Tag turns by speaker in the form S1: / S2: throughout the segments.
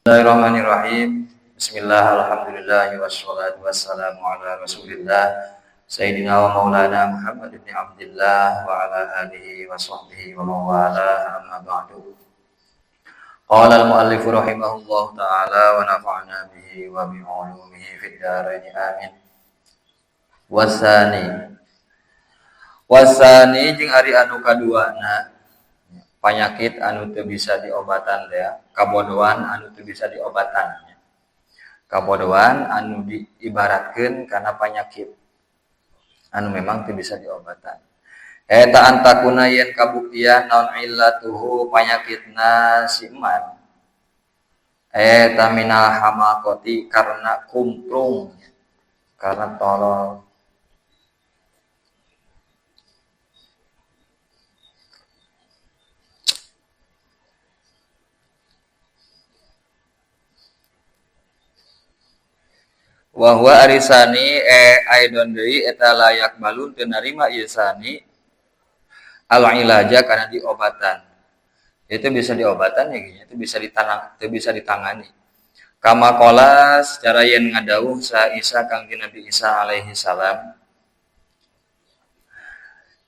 S1: Bismillahirrahmanirrahim. Bismillah, alhamdulillah, wassalatu wassalamu ala rasulillah Sayyidina wa maulana Muhammad ibn Abdillah wa ala alihi wa sahbihi wa mawala amma ba'du. Qala al-muallif rahimahullah ta'ala wa nafa'na bihi wa bi'ulumihi fid dharain amin. Wasani jeung ari anu kaduana penyakit anu teu bisa diobatan ya, kabodohan anu teu bisa diobatan. Kabodohan anu diibaratkeun kana penyakit anu memang teu bisa diobatan. Eta antakuna yen kabuktian naon illatuhu penyakitna si iman. Eta minal hamakoti karena kumprung, karena tolol. Wa huwa arisani aidon deui eta layak balun teu narima ieu sani al ilaja kana diobatan. Itu bisa diobatan ya gini, itu bisa ditangani. Kama qala secara yen ngadawuh sa Isa kangge Nabi Isa alaihi salam.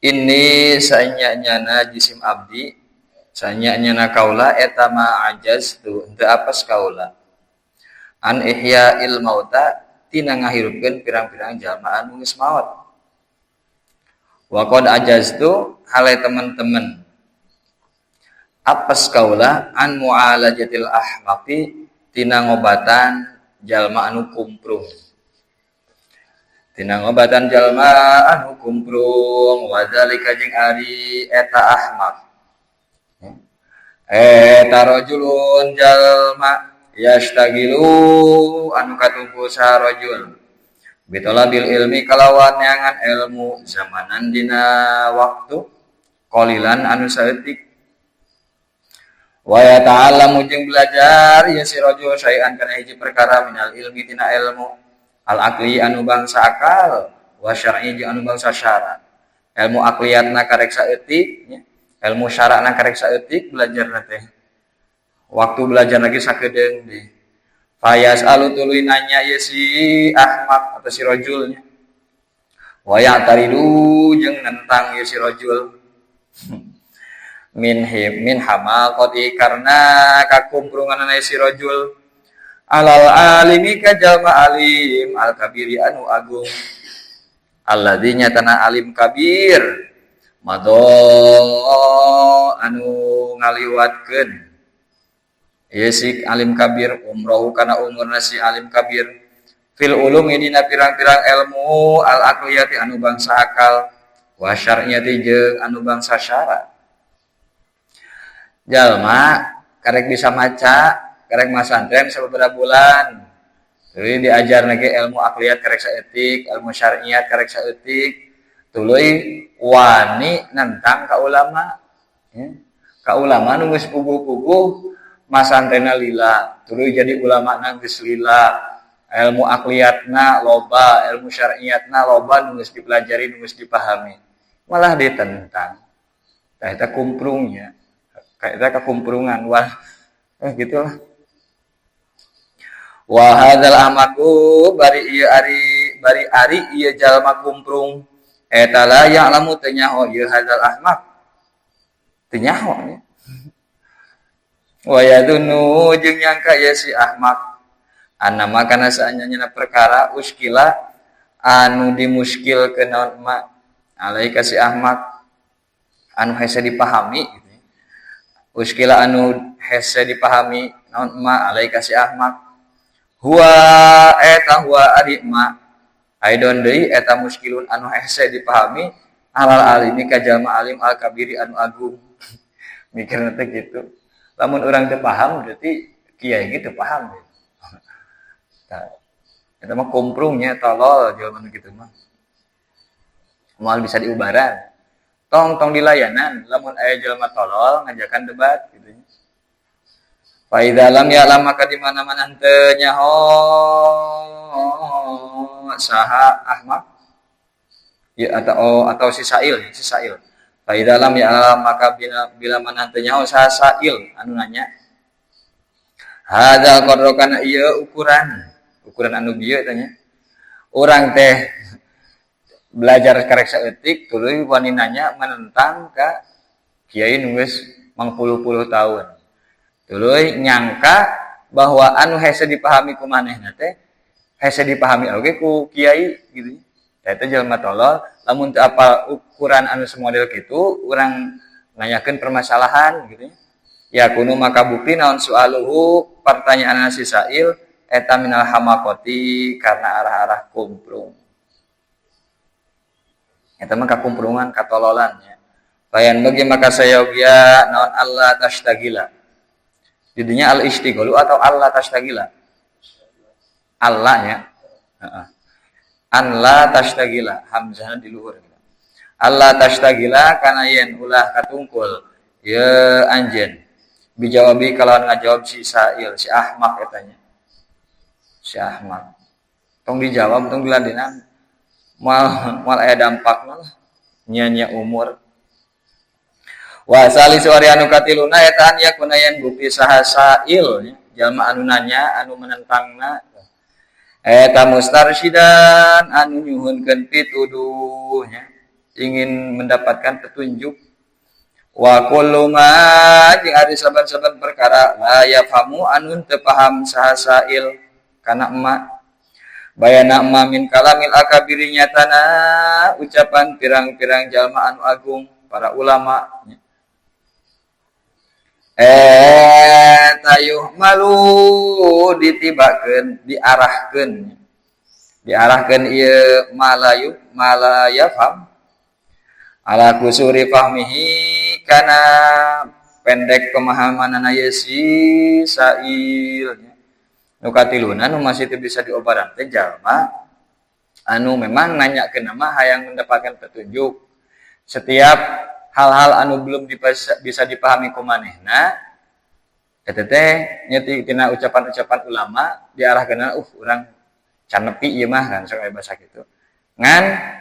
S1: Ini sanyanyana jisim abdi, sanyanyana kaula eta ma ajaztu teu apes kaula. An ihya'il mauta tina ngahirupkeun pirang-pirang jalma anu geus maot. Wa qad ajaztu hale teman-teman apes kaula an mu'alajatil ahmaqi tina ngobatan jalma anu kumprung. Tina ngobatan jalma anu kumprung wa zalika jeung ari eta ahmaq. Eta rajulun jalma yastagilu anu katumpu sarojul bitolabil ilmi kalawan neangan ilmu zamanan dina waktu qalilan anu saeutik wa yata'allamu jeung belajar ya si rajul sayan kana hiji perkara minal ilmi tina ilmu al aqli anu bangsa akal wa syar'i jeung anu bangsa syara. Ilmu aqliyatna karek saeutik nya, ilmu syara'na karek saeutik belajarna teh waktu belajar lagi sakedeung di fayas alu tuluy nanya ye si ahmaq atau si rajulnya wa ya'taridu jeung nentang ye si rajul min hamaqati karena kakumprunganna si rajul alal alimi ka jalma alim al kabiri anu agung alladzi nyatana alim kabir mado anu ngaliwatkeun si alim kabir umrohu kana umurna si alim kabir fil ulumi dina pirang-pirang ilmu al aqliyati anu bangsa akal wa syar'iyati jeung anu bangsa syara. Jalma karek bisa maca, karek masantren sababaraha bulan. Tuluy diajar lagi ilmu aqliyat karek saeutik, ilmu syar'iyat karek saeutik. Tuluy wani nentang ka ulama. Ka ulama nu geus puguh-puguh masantena lila, tuluy jadi ulama na geus lila, ilmu aqliyatna loba, ilmu syar'iyatna loba nu geus dipelajari, nu geus dipahami. Malah ditentang. Tah eta kumprungnya. Kaita kakumprungan wah gitulah. Wa hadzal amaku bari ari ieu jalma kumprung eta la ya'lamu teu nyaho ieu hadzal ahmaq. Teu nyaho nya. Wa yadunu jeung nyangka ya si ahmaq annama kana saanyana perkara uskila anu dimuskilkeun naon ma alaika si ahmaq anu hese dipahami gitu. Uskila anu hese dipahami naon ma alaika si ahmaq huwa ari ma aidon deui eta muskilun anu hese dipahami alal alimi ka jalma alim al kabiri anu agung. Mikirna teh gitu. Lamun orang teu paham berarti kiai gitu paham. Nah, eta mah kumprungnya tolol jawaban gitu mah. Moal bisa diubaran. Tong dilayanan lamun aya jelema tolol ngajakan debat gitu nya. Fa idza lam ya'lam maka di mana-mana teu nyaho saha ahmaq ya atau si sail. Fa idza lam ya'lam maka bila mana teu nyaho saha sail anu nanya Hadzal qadru kana ieu ukuran anu bieu tanya. Urang teh belajar karek saeutik tuluy wani nanya menentang ka kiai nu geus mangpuluh-puluh tahun. Tuluy nyangka bahwa anu hese dipahami ku manehna teh hese dipahami oge ku kiai gitu. Eta jelema tolol lamun teu apal ukuran anu semodel kitu urang nanyakeun permasalahan gitu ya. Kuno maka bukti naon soaluhu pertanyaan si sail eta minal hamakoti karena arah-arah kumprung. Eta mah kakumprungan katololan ya. Bayan bagi maka sayogia naon Allah tashtagila. Jadinya al-istighalu atau Allah tashtagila. Allah ya. Heeh. An la tashtagila hamzahna di luhur. Allah tashtagila kana yen ulah katungkul ya anjeun. Bijawabi kalawan ngajawab si Sa'il, si Ahmak katanya. Si Ahmak. Tong dijawab, tong diladenan. Mal aya dampakna lah. Nya umur. Wa sali suari anu katiluna eta an yakuna yen bukti saha Sa'il, jalma anu nanya, anu menentangna. Eta mustarsyidan anu nyuhunkeun pituduhnya. Ingin mendapatkan petunjuk. Wa kullu ma jeung ari saban-saban perkara la yafhamu anu teu paham saha Sa'il kana emak bayana emak min kalamil akabiri nyatana ucapan pirang-pirang jalma anu agung para ulama tayuh malu ditibakeun diarahkeun ieu malayafham ala kusuri fahmihi kana pendek pemahamanana si Sa'il nu katiluna nu masih teu bisa diobaran teh jalma anu memang nanyakeun nama hayang mendapatkan petunjuk setiap hal-hal anu belum bisa dipahami ku manehna eta teh nyeutik tina ucapan-ucapan ulama diarahkeunna urang can nepi ieu mah kan sok aya basa kitu ngan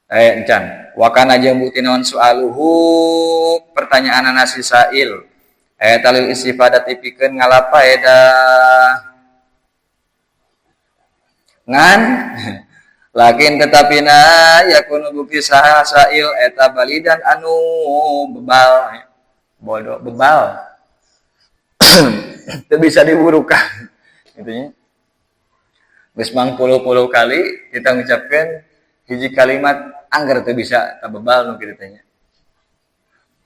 S1: encan wakana jeung bukti naon soaluhu pertanyaan nasi Sa'il talil istifadati pikeun ngalapa eda ngan lakin tetapina yakunu bukti saha Sa'il eta balidan anu bebal bodoh bebal teu bisa diburukan gitu nya geus mangpuluh-puluh kali kita ngucapkeun hiji kalimat anggar teu bisa tabebal nu kitu teh nya.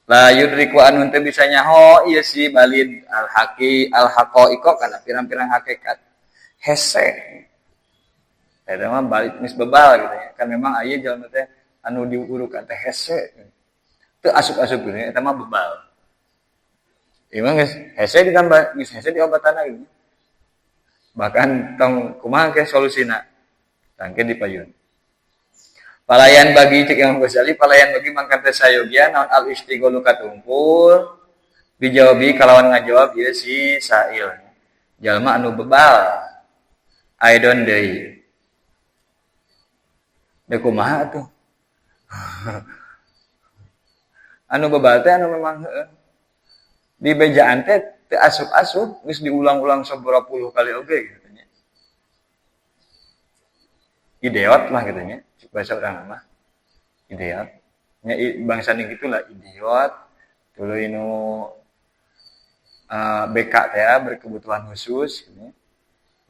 S1: La yudriku anu teu bisa nyaho ieu si balid al-haqaiqo kana pirang-pirang hakikat. Hese. Eta mah balid mis bebal gitu ya. Kan memang aya jalma teh anu diurukan teh hese. Teu asup-asup gitu eta mah bebal. Imang geus hese ditambah geus hese diobatanna gitu. Bahkan tong kumaha ke solusina? Tangke dipayun. Palayan bagi cek Imam Ghazali palayan bagi mangkan teh sayogia naon al istighalu katungkul dijawabi kalawan ngajawab ieu si Sa'il jalma anu bebal aidon deui da kumaha atuh anu bebal teh anu memang di bejaan teh teu asup-asup geus diulang-ulang sabaraha puluh kali oge gitu nya ideot lah gitu nya bahasa orang mah idiot nya bangsa ning gitulah idiot tuluy nu BK teh berkebutuhan khusus gitu.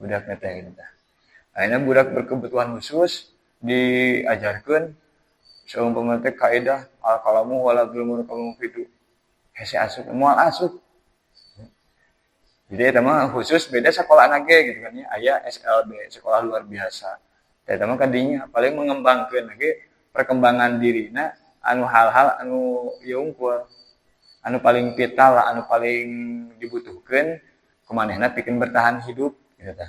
S1: Budak teh gitu tah ayeuna budak berkebutuhan khusus diajarkeun saumpama teh kaidah al kalamu wala dzulmur kamu fitu hese asup moal asup jadi eta mah khusus beda sakola anak ge gitu kan ya aya SLB sekolah luar biasa eta mah kadinya paling mengembangkeun ge perkembangan dirina anu hal-hal anu unggul anu paling vital anu paling dibutuhkeun kumanehna pikeun bertahan hidup gitu tah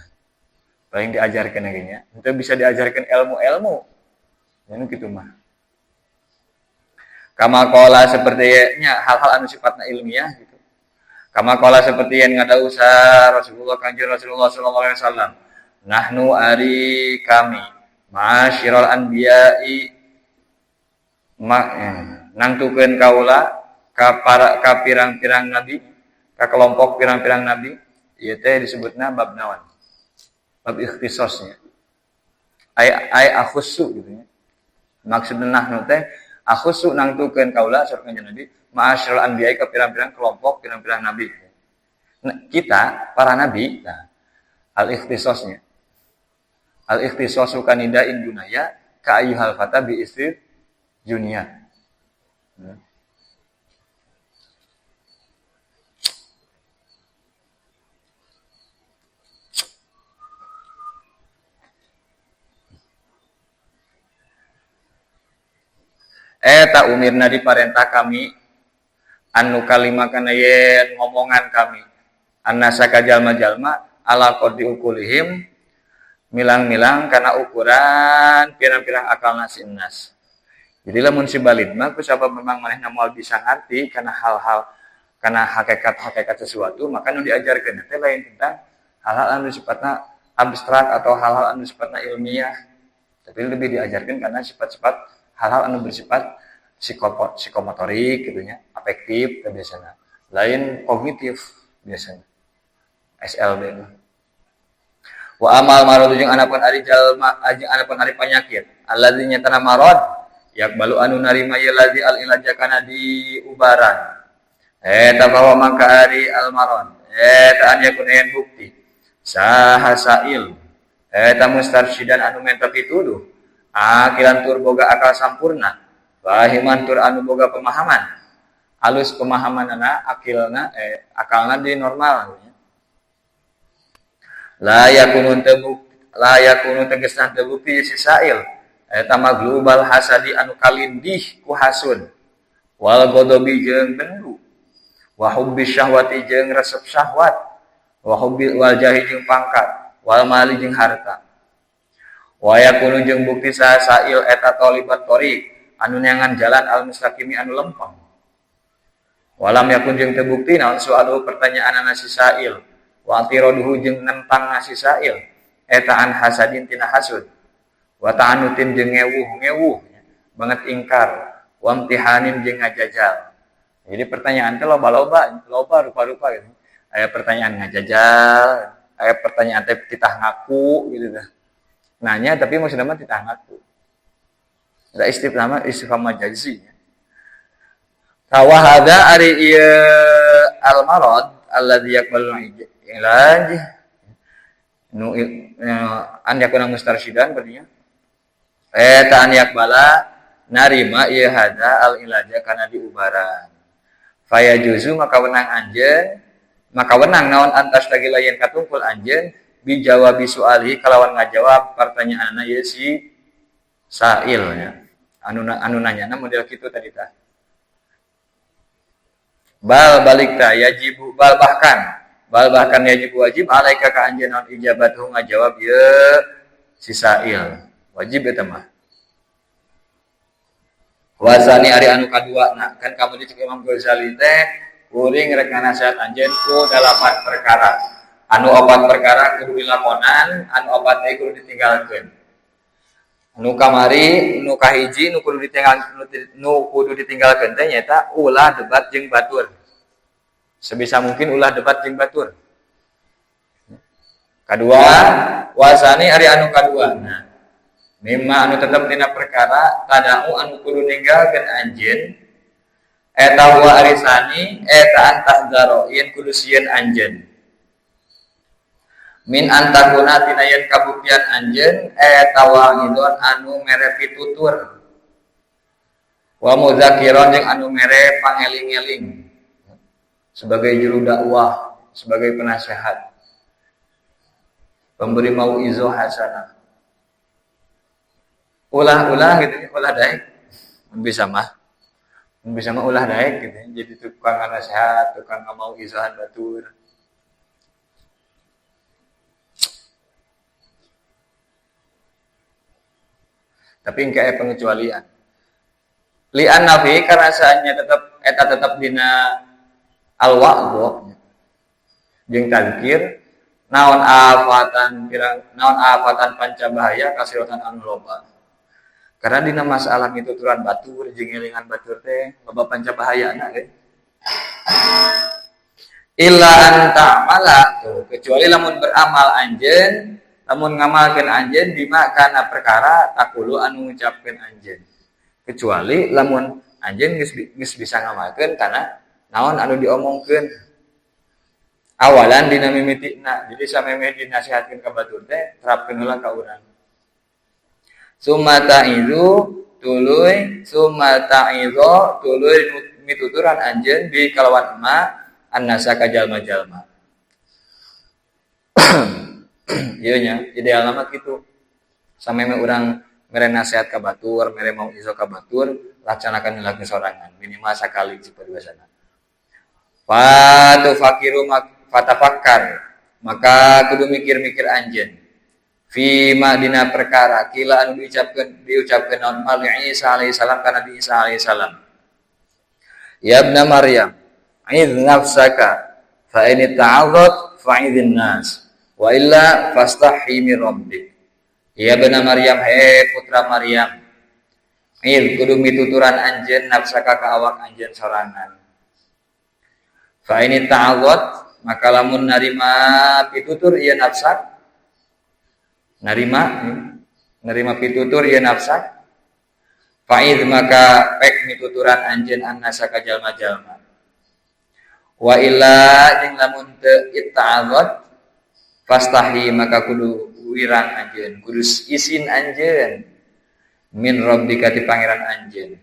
S1: paling diajarkeun ge nya henteu bisa diajarkeun ilmu-ilmu anu kitu mah kama qala seperti nya hal-hal anu sifatna ilmiah gitu kama qala seperti yang ngadau sa Rasulullah kanjeng Rasulullah sallallahu alaihi wasallam nahnu ari kami ma'asyiral anbiya'i nangtukeun kaula ka pirang-pirang nabi ka kelompok pirang-pirang nabi ieu teh disebutna bab naon? Bab ikhtisosnya. Ai akhussu gitu nya. Maksudna nahnu teh akhussu nangtukeun kaula sareng kanjeng Nabi ma'asyiral anbiya ka pirang-pirang kelompok, pirang-pirang nabi. Nah, kita para nabi, nah al-ikhtisosnya. Al-ikhtisosu kanidain dunaya ka ayyuhal fata bi istir dunia. Eta umirna diparentah kami anu kalima kana yen ngomongan kami annasa ka jalma-jalma ala qadri ukulihim milang-milang kana ukuran pirang-pirang akal nas. Jadi lamun si balid mah kusabab memang manehna moal bisa ngarti kana hal-hal kana hakikat sesuatu maka nu diajarkeun teh lain tentang hal-hal anu sifatna abstrak atau hal-hal anu sifatna ilmiah, tapi lebih diajarkan karena sifat-sifat hal-hal anu bersifat psikomotorik gitu nya, afektif biasanya. Lain kognitif biasanya. SLB. Wa amal marad jeung anapun ari jalma ajeng anapun ari panyakit. Allazi nyatana marad yakbalu anu narima ye lazi al ilaja kana diubaran. Eta bahwa maka ari al marad. Eta an yakun ayan bukti. Sahasail. Eta mustarsyidan anu menta pituduh. Akilan tur boga akal sampurna. Fahiman tur anu boga pemahaman. Alus pemahamanana akilna akalna di normal. La yakunu tegesna terbukti si sail eta maglubal hasadi anu kalindih ku hasud wal godobi jeung bendu wa hubbi syahwati jeung resep syahwat wa hubbi wal jahi jeung pangkat wal mali jeung harta wa yakunu jeung bukti sail eta talibat thoriq anu neangan jalan al mustaqimi anu lempeng walam yakun jeung terbukti naon soal pertanyaan ana si sail wa atiroduhu jeung nentang ngasih sail etaan hasadin tina hasud wa ta'anutin jeung ngewuh banget ingkar wa imtihanin jeung ngajajal. Jadi pertanyaan teh loba rupa-rupa gitu. Aya pertanyaan ngajajal, aya pertanyaan teh titah ngaku gitu dah. Nanya tapi maksudna mah titah ngaku. Da istifham majazi. Tawahada ari ieu al-marad alladzi yaqbalu ilaj nu an yakuna mustarsyidan berarti eta an yakbala narima ieu hada al ilaja kana diubaran faya juzu maka wenang naon antas tagi layan katungkul anjeun bijawabi soali kalawan ngajawab pertanyaanna ieu si sail nya anu nanyana model kitu tadi tah balik ta yajibu bahkan yajib wajib alaika ka anjeun naon ijabatuh ngajawab ieu si sail wajib eta mah wasani ari anu kadua nah kan kamu dicek Imam Ghazali teh kuring rek nasihat anjeun ku 8 perkara anu 4 perkara kudu dilakonan anu 4 teh kudu ditinggalkeun nu kamari nu kahiji nu kudu ditinggalkeun teh nyaeta ulah debat jeung batur. Sebisa mungkin ulah debat jeung batur. Kadua, wasani ari anu kadua. Nah, mimma anu tetep dina perkara tadau anu kudu ninggalkeun anjeun eta wa arisani eta antahdzaro yen kudu sieun anjeun. Min antakuna tina yen kabuktian anjeun eta wahidon anu mere pitutur. Wa mudzakiron jeung anu mere pangeling-eling. Sebagai juru dakwah, sebagai penasehat, pemberi mauizah hasanah. Ulah gitu, ulah daek. Bisa mah ulah daek gitu. Jadi tukang nasihat, tukang mauizahan batur. Tapi engke aya pengecualian. Li'an nafi karena saatnya tetap dina al-wa'dhu jeung tadzkir naon afatan pancabahaya kasiratan anu loba. Karena dina masalah mituturan batur jeung elingan batur teh loba pancabahayana illa anta amala tuh kecuali lamun beramal anjeun lamun ngamalkeun anjeun bima kana perkara takulu anu ngucapkeun anjeun kecuali lamun anjeun geus bisa ngamalkeun kana naon anu diomongkeun awalan dina mimitina jadi samemeh dinasihatkeun ka batur teh terapkeun heula ka urang sumata itu tuluy mituturan anjeun bi kalawan emak annasa ka jalma-jalma. Ieu nya ideal nama kitu. Sameme urang mere nasihat ka batur, mere mau iso ka batur, laksanakan heula sorangan, minimal sakali cipadua-sana. Fatafakkar, maka kudu mikir-mikir anjeun. Fi ma dina perkara kila anu diucapkeun naon mal Isa alaihi salam kana di Isa alaihi salam. Ya ibna Maryam id nafsaka fa in ta'adhat fa'idhin nas wa illa fastahi min rabbik ya bana Maryam he putra Maryam id kudu mituturan anjeun nafsaka ka awak anjeun sorangan fa in ta'adhat maka lamun narima pitutur ieu nafsak narima pitutur ieu nafsak fa'id maka pek mituturan anjeun annasa ka jalma-jalma wa illa jeung lamun teu itta'adhat fastahi maka kudu wirang anjeun kudu izin anjeun min rabbika ti pangeran anjeun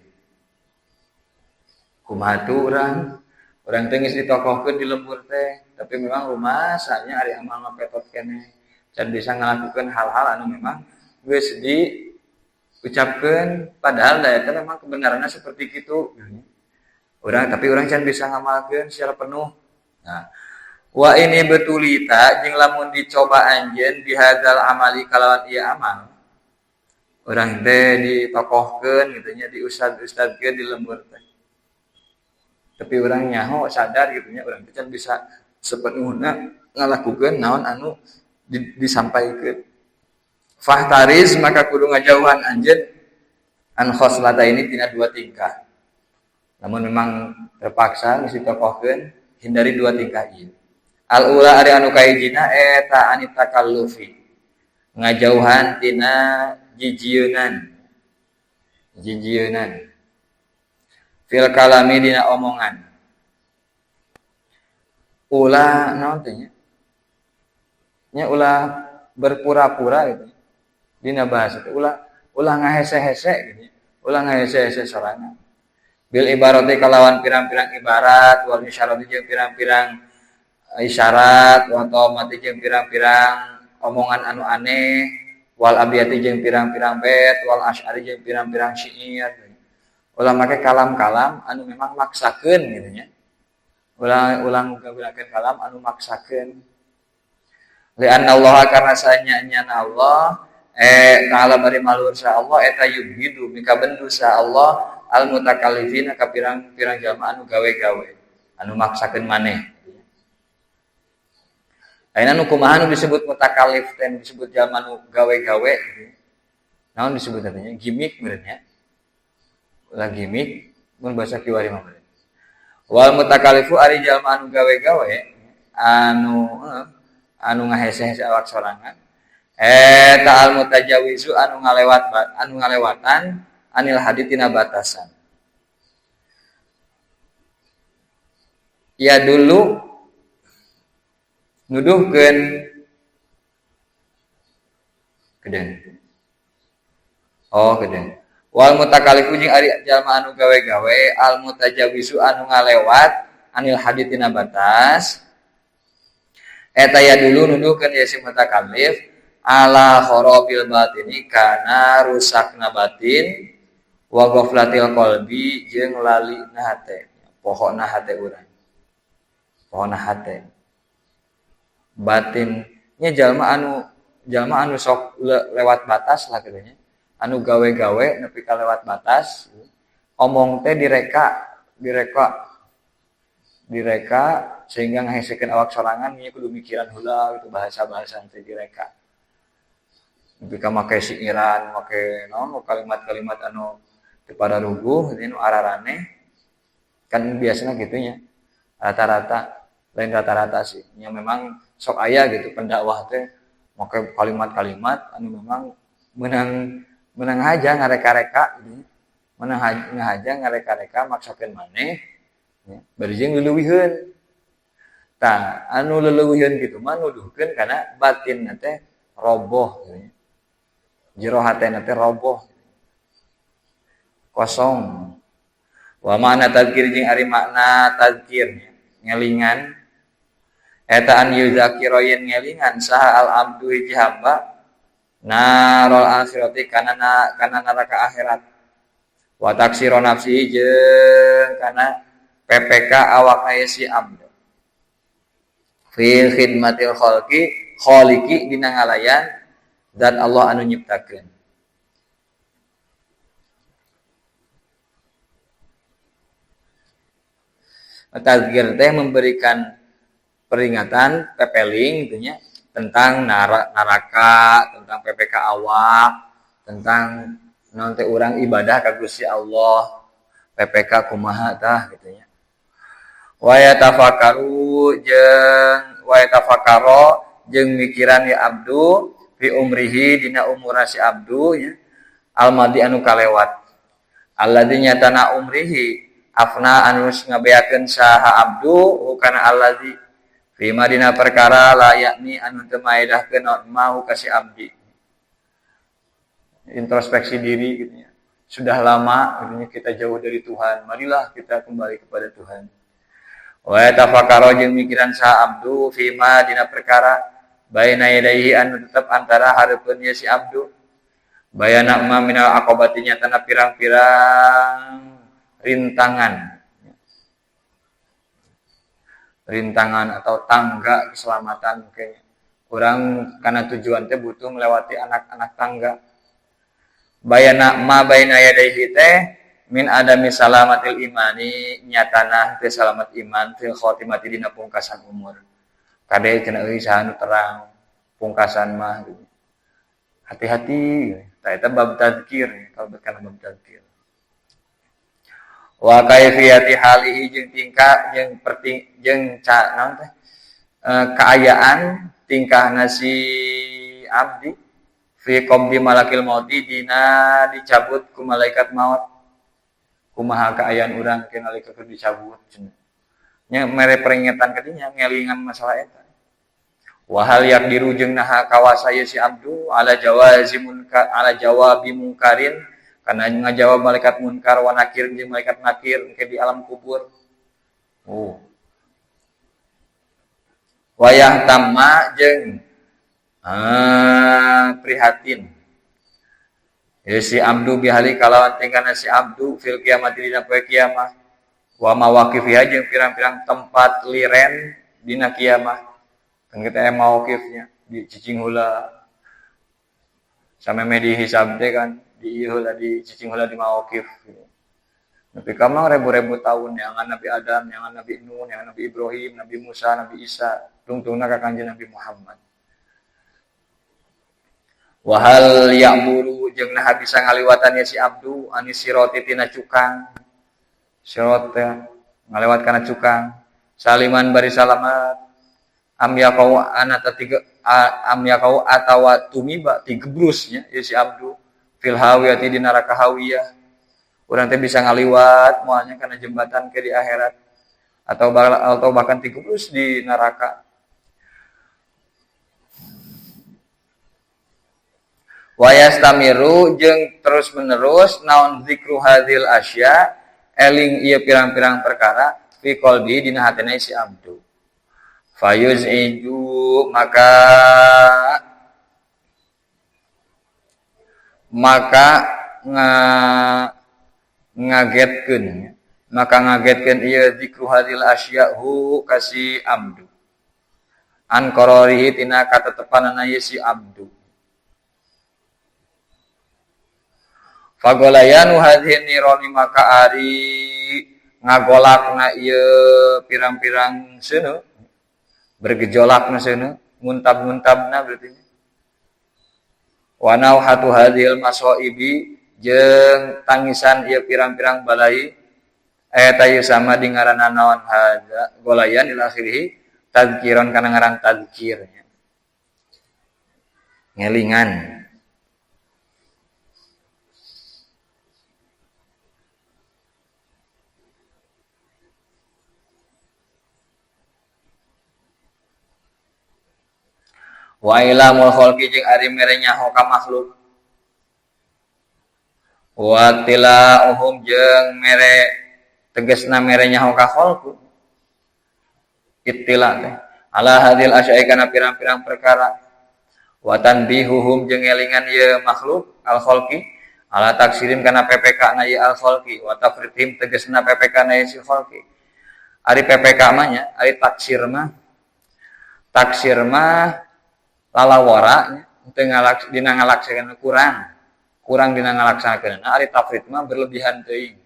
S1: kumaha tu urang teh geus ditokohkeun di lembur teh tapi memang rumasanya ari amal mapetot keneh can bisa ngalakukeun hal-hal anu memang geus diucapkeun padahal da eta memang kebenaranna seperti kitu tapi orang can bisa ngamalkeun secara penuh. Nah, wa ini betulita jeung lamun dicoba anjeun bihadzal amali kalawan ieu amal. Urang teh ditokohkeun gitu nya diustad-ustadkeun di lembur teh. Tapi urang nyaho sadar gitu nya urang teh can bisa sepenuhna ngalakukeun naon anu disampaikeun. Fahtariz maka kudu ngajauhan anjeun an khoslata ini tina dua tingkah. Namun memang terpaksa mesti tokohkeun hindari dua tingkah ieu. Al-ula ari anu kahijina eta anitakallufi. Ngajauhan tina jijieun. Fil kalami dina omongan. Ulah naon teh nya? Nya ulah berpura-pura gitu. Dina bahasa teh ulah ngahese-hese gitu. Ulah ngahese-hese sorangan. Bil ibarati kalawan pirang-pirang ibarat wal isyarati jeung pirang-pirang isyarat wa taumati jeung pirang-pirang omongan anu aneh wal abiyati jeung pirang-pirang bait wal asy'ari jeung pirang-pirang syair ulah make kalam-kalam anu memang maksakeun gitu nya ulang ngabirakeun kalam anu maksakeun li anna Allah karna sanya Allah ta'ala bari malur sa Allah eta yubhidu mika bendu sa Allah al mutakallifina ka pirang-pirang jalma anu gawe-gawe anu maksakeun maneh ayeuna nu kumaha nu disebut mutakallif teh disebut jalma anu gawe-gawe gitu naon disebut katanya gimik meureun nya ulah gimik mun bahasa kiwari mah meureun wal mutakallifu ari jalma anu gawe-gawe anu ngahese-hese awak sorangan eta al mutajawizu anu ngalewatan anil haditina batasan. Ya dulu nuduhkeun kedeung. Kedeung. Wal mutakallifu jeung ari jalma anu gawe-gawe al mutajawizu anu ngalewat anil haditina batas. Eta ya dulu nuduhkeun ya si mutakallif ala kharabil batini kana rusakna batin wa ghaflatil qalbi jeung lalina hate pohona hate urang pohona hate batin nya jalma anu sok lewat batas lah katanya anu gawe-gawe nepi ka lewat batas omong teh direka sehingga ngahesekeun awak sorangan nya kudu mikiran heula gitu bahasa-bahasa teh direka nepi ka make siiran make naon kalimat-kalimat anu pada ruguh ini ararane kan biasanya gitunya rata-rata lain rata-rata sih. Yang memang sok aya gitu pendakwah teh make kalimat-kalimat anu memang menang aja ngareka-reka gitu. Menang aja ngareka-reka maksakeun maneh ya. Bari jeung leuwihkeun. Tah, anu leuwihkeun kitu mah nuduhkeun kana batin teh roboh gitu. Jero hatena teh roboh. Kosong. Wa mana tadzkir jeung ari makna tadzkir ngelingan eta an yuzakira yen ngelingan saha al abdu hiji hamba narol akhirati kana neraka akhirat wa taksiro nafsi jeung kana PPK awak si abdu fi khidmatil khaliqi dina ngalayan zat Allah anu nyiptakeun. Tadzkir teh memberikan peringatan, pepeling gitunya tentang neraka, tentang PPK awak, tentang naon teh urang ibadah ka Gusti Allah, PPK kumaha tah gitunya. Wa yatafakkaru jeung mikiran ya abdu fi umrihi dina umur si abdu ya. Almadi anu kalewat. Alladzi nyatana umrihi afna anus ngabeakeun saha abdu kana allazi fi madina perkara la yakni anu teu maedahkeun mau ka si abdi. Introspeksi diri gitu ya. Sudah lama gitu kita jauh dari Tuhan, marilah kita kembali kepada Tuhan. Wa tafakkara jeung mikiran saha abdu fi madina perkara baina yadayhi anu tetep antara hareupeun si abdu. Bayana ma minal aqobatinya tanah pirang-pirang rintangan atau tangga keselamatan kayak kurang karena tujuan teh butuh melewati anak-anak tangga. Bayana ma baina yadayhi teh min adami salamatil imani nyatana teh salamat iman fil khotimati dina pungkasan umur. Kade cenah euy saha nu terang pungkasan mah gitu. Hati-hati tah eta bab tadzkir kalau kana bab tadzkir. Wa kaifiyati halihi jeung tingkah jeung naon teh kaayaan tingkahna si abdi fi qabdi malakil mauti dina dicabut ku malaikat maut. Kumaha kaayaan urang ke nalika keur dicabut cenah. Nya mere peringatan ka dinya ngelingan masalah eta. Wa hal yaqdiru jeung naha kawasa si abdu ala jawabi munkarin karena ngajawab malaikat munkar wa nakir jeung malaikat nakir ke di alam kubur. Wayah tamma jeung prihatin. Ya si abdu bihali kalawan tingkahna si abdu fil kiamat dina poe kiamat. Wa mawaqifiha jeung pirang-pirang tempat liren dina kiamat. Kan kita mauqifnya di cicing heula. Sampai di hisab teh kan di heula di cicing heula di mauqif. Tapi kamang ribu-ribu tahun yang Nabi Adam, yang Nabi Nuh, yang Nabi Ibrahim, Nabi Musa, Nabi Isa, tungtungna ka Kanjeng Nabi Muhammad. Wahal ya'muru jeung nah bisa ngaliwatannya si abdu anis sirati tina cukang. Sirat teh ngalewat kana cukang. Saliman bari salamat. Am yaqau atawa tumiba tigebrusnya ya si abdu fil hawiyati di neraka hawiyah. Urang teh bisa ngaliwat moalnya kana jembatan ke di akhirat atau bahkan tigebrus di neraka. Wa yastamiru jeung terus-menerus naon zikru hadzil asya eling ieu pirang-pirang perkara fi qalbi dina hatena si abdu. Fayuz iju maka ngagetkeun ieu zikru hadzil asya hu kasi abdu. An qararihi tina katetepanana si abdu. Fagolayanu hadhin nironi maka ari ngagolakna ieu pirang-pirang seuneu bergejolakna seuneu muntab-muntabna berarti wa nauhatu hadhil masaibi jeung tangisan ieu pirang-pirang balai eta ieu sama di ngaranna naon hadza golayan ila akhirih tadzkiron kana ngaran tadzkirnya ngelingan. Wa ilamul khalqi jeung ari mere nyaho ka makhluk. Wa tilauhum jeung mere tegasna mere nyaho ka khalqu. Ittila teh ala hadil asyai kana pirang-pirang perkara. Wa tanbihuhum jeung elingan ieu makhluk al khalqi ala taksirim kana PPK na ieu al khalqi wa tafritim tegasna PPK na ieu si khalqi. Ari PPK mah nya ari taksir mah lalawara teu dina ngalaksakeun kurang dina ngalaksakeun. Ari tafrid mah berlebihan teuing.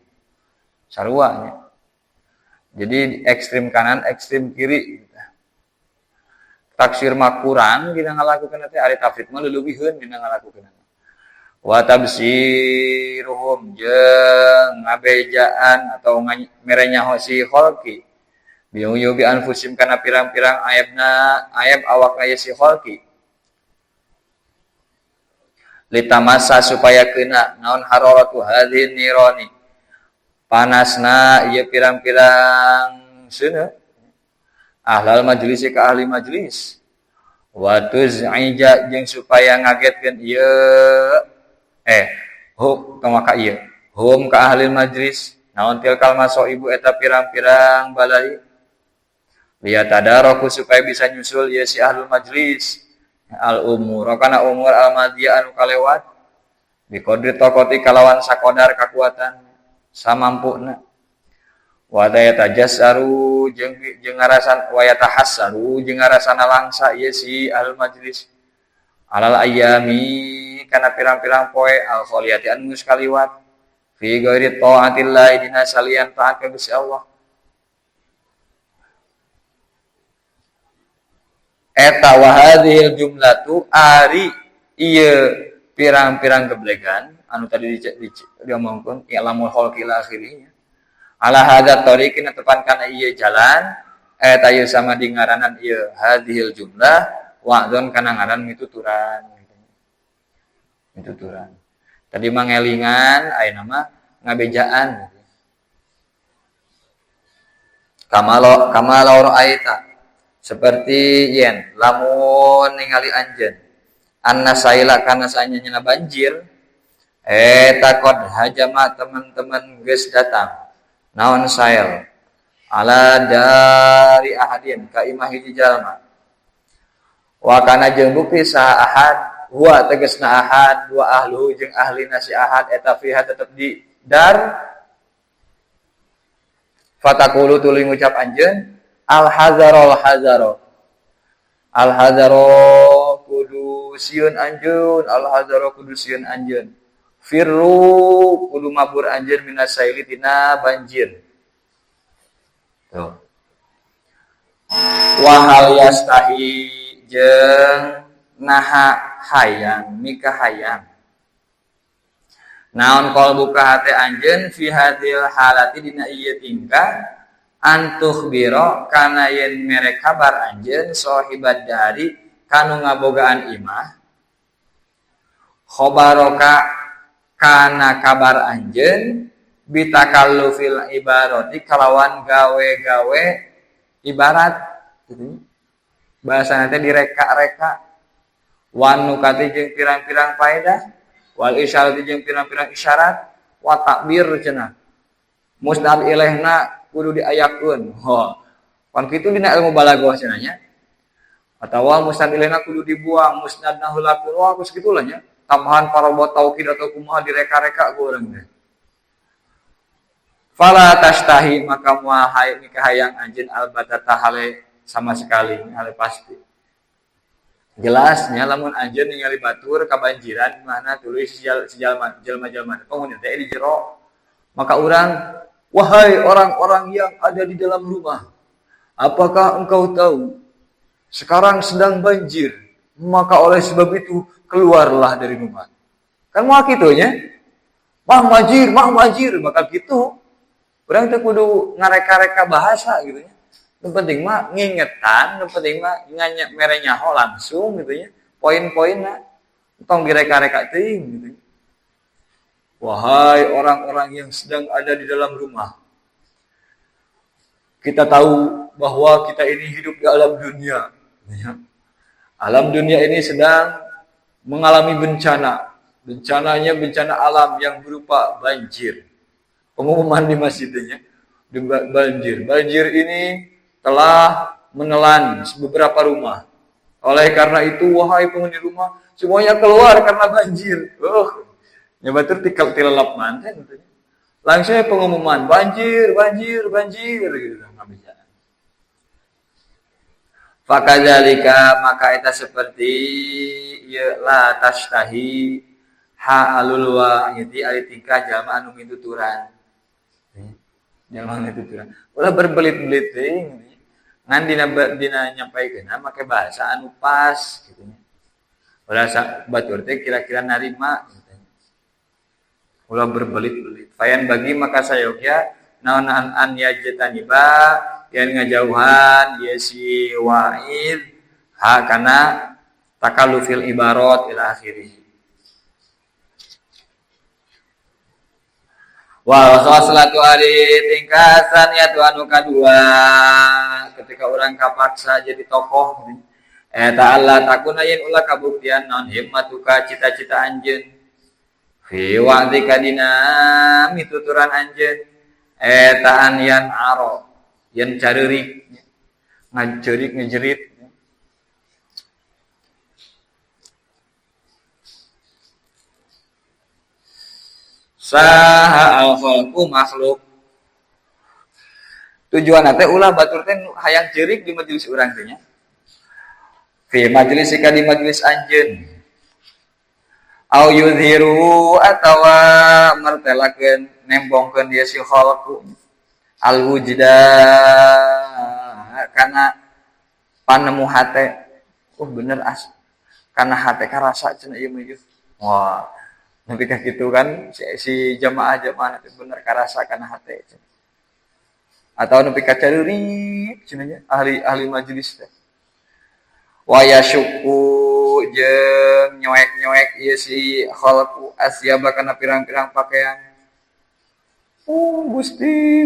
S1: Sarua nya. Jadi ekstrim kanan, ekstrim kiri. Taksir mah kurang dina ngalakukeun teh, ari tafrid mah leuleubiheun dina ngalakukeun. Wa tabsiruhum jeung ngabejaan atau mere nyaho si khalqi. Biuyubi anfusim kana pirang-pirang ayab awak aya si khalqi. Litamasa supaya kena naon hararatu hadhin nirani panasna ieu pirang-pirang seuneu ahlal majlis ka ahli majlis wa tuz'ija jeung supaya ngagetkeun ieu ka ieu hum ka ahli majlis naon tilkal ibu eta pirang-pirang balai lihat tadaraku supaya bisa nyusul ieu si ahli majlis al umur kana umur al madiyah anu kalewat bi qadri taqati kalawan sakodar kakuatan samampuna wa tajassaru jeung ngarasan wa yatahassaru jeung ngarasana langsa ieu si al majlis alal ayami kana pirang-pirang poe al khaliyati anu geus kaliwat fi ghairi taatillah dina salian taat ka Gusti Allah. Eta wa hadhil jumlatu ari ieu pirang-pirang geblegan anu tadi diomongkeun ilamul khalqi ila akhirnya ala hadza tariqin tepan kana ieu jalan eta ieu sama di ngaranan ieu hadhil jumlah wa'don kana ngaran mituturan tadi mah ngelingan ayeuna mah ngabejaan kamalo ra'aita seperti yen lamun ningali anjeun anna saila kana sanyana banjir takod hajama teman-teman geus datang naon sail ala dari ahadin ka imah hiji jalma wa kana jeung bukti saha ahad huwa tegasna ahad wa ahluhu jeung ahlina si ahad eta fiha tetep di dar fatakulu tuluy ngucap anjeun al hazaro kudu sieun anjeun firru kudu mabur anjeun minas saili tina banjir tuh wa hal yastahi jeung naha hayang mika hayang naon qol buka hate anjeun fi hadil halati dina ieu tingkah antuh biro kana yen mere kabar anjeun sahibad dari kanu ngabogaan imah khobaroka kana kabar anjeun bitakallufil ibarati kalawan gawe-gawe ibarat gitu bahasana teh direka-reka wan nukati jeung pirang-pirang faedah wal isyarati jeung pirang-pirang isyarat wa takbir cenah musnad ilaihna kudu diayakeun. Pan kitu dina ilmu balaghah cenanya. Atawa musnad ilaihna kudu dibuang, musnadna heula kudu geus kitu lah nya. Tambahan parabot taukid atau kumaha direka-reka ku urang teh. Fala tastahi maka moal hayang anjeun albatata hale sama sekali, hale pasti. Jelasnya lamun anjeun ningali batur kabanjiran mana tulis jalma-jalma penghuni teh di jero. Maka urang wahai orang-orang yang ada di dalam rumah, apakah engkau tahu sekarang sedang banjir? Maka oleh sebab itu keluarlah dari rumah. Kan mau kitunya, mah banjir, maka gitu. Urang teh kudu ngareka-reka bahasa gitu nya. Nu penting mah ngingetan, nu penting mah mere nyaho langsung gitu ya. Poin-poinna tong direka-reka teuing gitu. Wahai orang-orang yang sedang ada di dalam rumah. Kita tahu bahwa kita ini hidup di alam dunia. Ya. Alam dunia ini sedang mengalami bencana. Bencananya bencana alam yang berupa banjir. Pengumuman di masjidnya, banjir. Banjir ini telah menelan beberapa rumah. Oleh karena itu, wahai penghuni rumah, semuanya keluar karena banjir. Nyabatur tikal tilalap manten. Langsung pengumuman, banjir gitu. Fakadzalika maka eta seperti ya la tashtahi ha'alul wa'idi ari tingkah jalma anu mituturan. Jalma anu mituturan. Ulah berbelit-belit teuing ngan dina nyampaikeun make bahasa anu pas kitu nya. Ulah batur teh kira-kira narima gitu. Ulah berbelit-belit. Fayan bagi maka sayogya naon an yajtaniba yang ngajauhan dia si wa'id kana takallufil ibarat ila akhirih. Wal khoslatu ari tingkatan ya anu kadua ketika orang kapaksa jadi tokoh eta Allah takuna yen ulah kabuktian naon himmatuka cita-cita anjeun fi wa'dika dina mituturan anjeun eta an yan aro yen careurik ngajerik ngejerit saha al-khalqu makhluk tujuan teh ulah batur teh hayang jerik di majelis urang teh nya fi majlisika di majelis anjeun au yudhiru atawa martelakeun nembongkeun dia si khalqu al-wujda kana panemu hate bener kana hate ka rasa cenah ieu mah wah nepi ka kitu kan si jamaah itu bener ka rasa kana hate cenah atau nepi ka careurik cenah ahli majelis teh wa yasyuku jeung nyoek-nyoek ieu si khalqu asyaba kana pirang-pirang pakaian Gusti,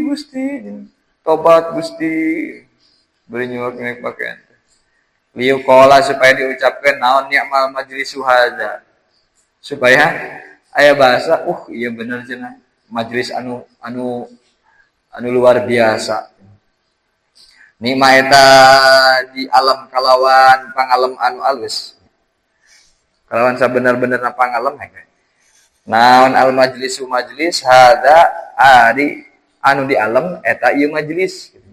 S1: tobat Gusti, beri nyuak pakaian. Liu kola supaya diucapkan naon ni'mal majlis suhada. Supaya aya bahasa, iya bener cenah. Majlis anu luar biasa. Nikmat eta di alam kalawan pangalem anu alus. Kalawan sabener-bener pangalem hege. Naon al majlisu majlis hada ari anu di alam eta ieu majlis gitu.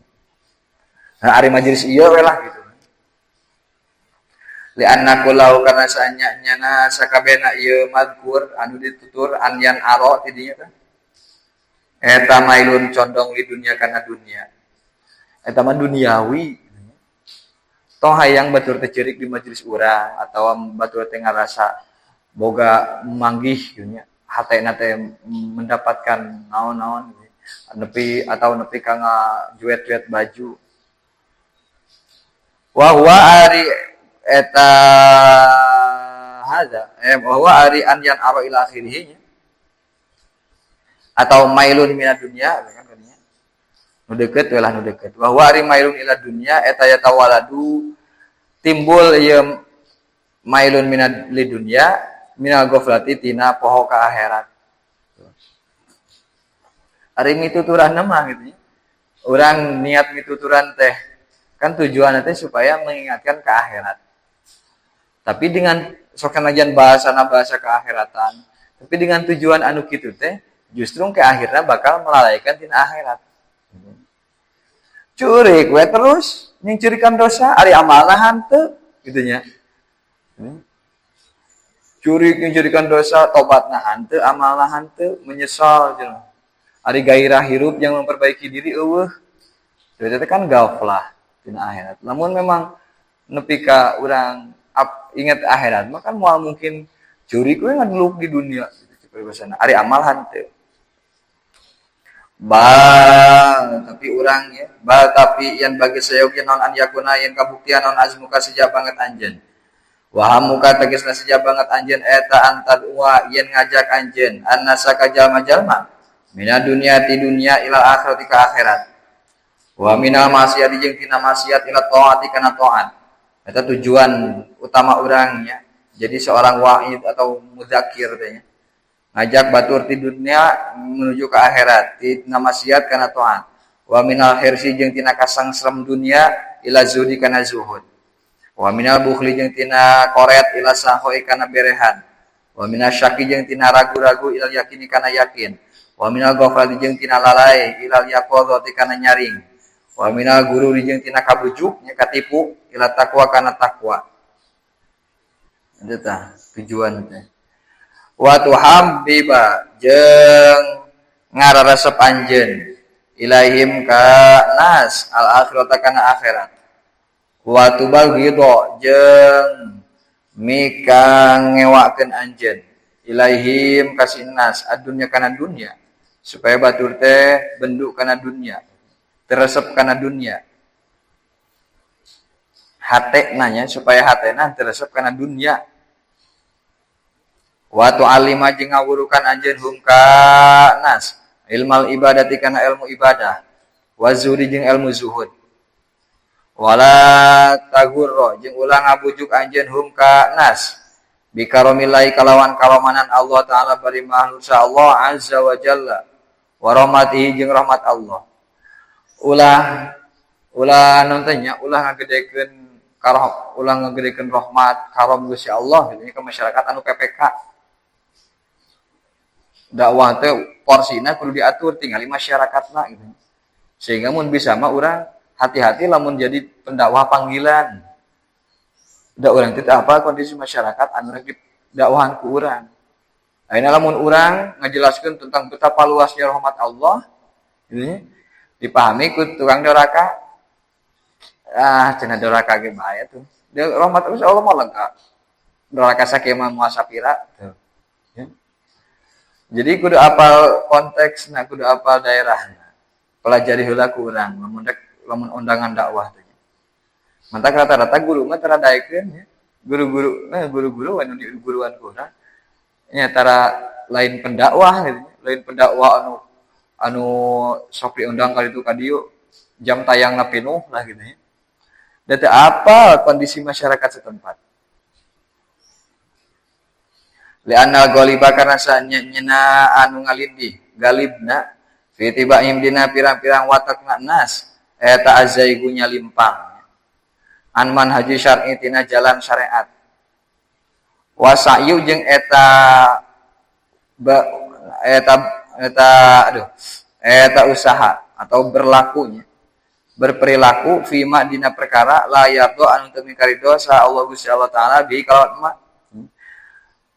S1: Nah ari majlis ieu we lah gitu. Li anna kullau kana sanyana sakabehna ieu mazkur anu ditutur anyan aro ti dinya teh. Eta mailun condong di dunia kana dunia. Eta mah duniawi. Toh hayang batur teh ceurik di majelis urang atawa batur teh ngarasa boga manggih gitu nya. Hatena teh mendapatkan naon-naon nepi ka ngajuet-juet baju. Wa huwa ari eta hada wa huwa ari an yan aro ila akhirih atau mailun minad dunya kan katanya. Nu deukeut we lah nu deukeut. Wa huwa ari mailun ila dunya eta yatawaladu timbul ieu mailun minad li dunya minal ghaflati tina poho ka akhirat. Ari mituturan mah gitu ya. Urang niat mituturan teh kan tujuanna teh supaya mengingatkan ke akhirat. Tapi dengan sok najan bahasa keakhiratan, tapi dengan tujuan anu kitu teh justru ke akhirnya bakal melalaikan tina akhirat. Curik we terus nyingcirikan dosa ari amalna hanteu kitu nya. Curi menjadikan dosa, tobatna hanteu, amalna hanteu, menyesal cenah. Ari gairah hirup yang memperbaiki diri eueuh. Itu kan gaflah tina akhirat. Namun memang nepi ka urang ingat akhirat, maka moal mungkin curi kuwi ngaduluk di dunia gitu bahasana. Ari amal hanteu. Bal tapi urang ya, bal tapi yang bagi sayogi non an yakuna yang kabuktian non azmuka sejak banget anjen. Wahamuka tegasna sejak banget anjen eta antad wa yen ngajak anjen annasa ka jalma-jalma mina dunia ti dunia ila akhirati ka akhirat. Wa minal maksiat jeung tina maksiat ila taati kana taat. Eta tujuan utama urangnya. Jadi seorang wa'id atau mudzakir teh ngajak batur ti dunia menuju ke akhirat, tina maksiat kana taat. Wa minal hirsi jeung tina kasangsrem dunia ila zuhdi kana zuhud. Wa minal bukhli jeung tina koret ila sahoi kana berehan. Wa minal syaki jeung tina ragu-ragu ila yakini kana yakin. Wa minal ghaflati jeung tina lalai ila yaqadhati kana nyaring. Wa minal gururi jeung tina kabujuk nya katipu ila taqwa kana takwa. Eta tujuan teh. Wa tuhabbiba jeung ngararesep anjeun ilaihim ka nas al akhirata kana akhirat. Wa tubaghido jeung mika ngewakeun anjeun ilaihim ka nas adunya kana dunya supaya batur teh benduk kana dunya teresep kana dunya hate nanya supaya hatena teresep kana dunya. Wa tu'allima jeung ngawurukan anjeun hum ka nas ilmal ibadati kana ilmu ibadah wa zuhdi jeung ilmu zuhud. Wala tagurro jeung ulah ngabujuk anjeun hum ka nas bikaromilai kalawan kalomanan Allah taala bari manusia Allah azza wa jalla wa rahmatihi jeung rahmat Allah. Ulah nontonnya ulah ngagedekeun karom ulah ngagedekeun rahmat karom Gusti Allah gitu ke masyarakat anu PPK. Dakwah teh porsina kudu diatur tinggali masyarakatna gitu. Sehingga mun bisa mah urang hati-hati lamun jadi pendakwah panggilan. Da urang teh apa kondisi masyarakat anu rek dakwahan ku urang. Ayeuna lamun urang ngajelaskeun tentang betapa luasnya rahmat Allah gitu dipahami ku tukang doraka. Cenah doraka ge bahaya tuh. Dia rahmat Allah mah lengkap. Doraka sakieu mah muasapira tuh. Jadi kudu apal konteksna, kudu apal daerahna. Pelajari heula ku urang lamun undangan dakwah teh. Mantap rata-rata guru mah tara daekeun ya. Guru-guru anu di guruan ku urang nya tara lain pendakwah gitu. Lain pendakwah anu sok diundang kali itu ka dieu jam tayangna penuh lah gitu ya. Da teu apal kondisi masyarakat setempat. Li'anna ghaliba karena sanyana anu ngalindi galibna fi tibaim dina pirang-pirang watakna nas eta azaigunya limpang an manhaji syar'i tina jalan syariat wa sa'yu jeung eta usaha atau berlakunya berperilaku fima dina perkara la yardo anu teu mingkarido sa Allah Gusti Allah taala bi kalawan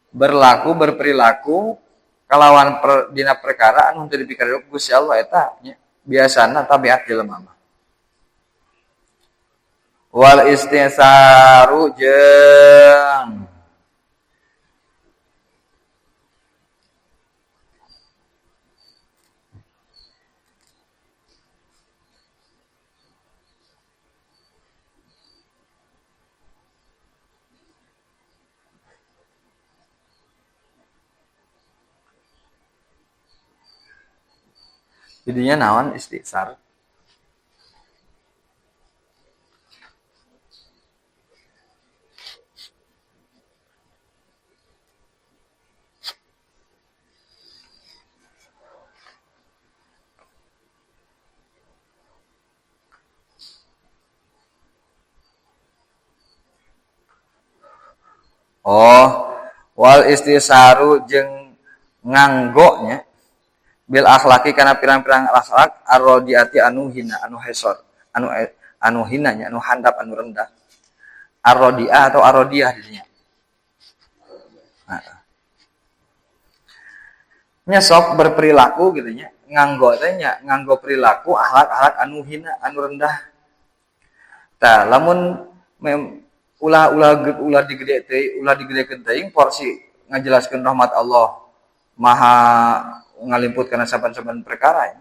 S1: berperilaku kalawan dina perkara anu teu dipikir Gusti Allah eta nya biasana tabiat jelema mah. Wal istisaru jeung jadinya naon istisar. Wal istisaru jeung nganggonya bil akhlaki kana pirang-pirang akhlak arrodiati anu hina anu hesor anu hinanya anu handap anu rendah arrodiah atau arrodiah dinya. Nya sok berperilaku gitu nya nganggo teh nya nganggo perilaku akhlak-akhlak anu hina anu rendah. Tah lamun ulah digedekeun teuing porsi ngajelaskeun rahmat Allah maha ngalimput kana saban-saban perkara ya.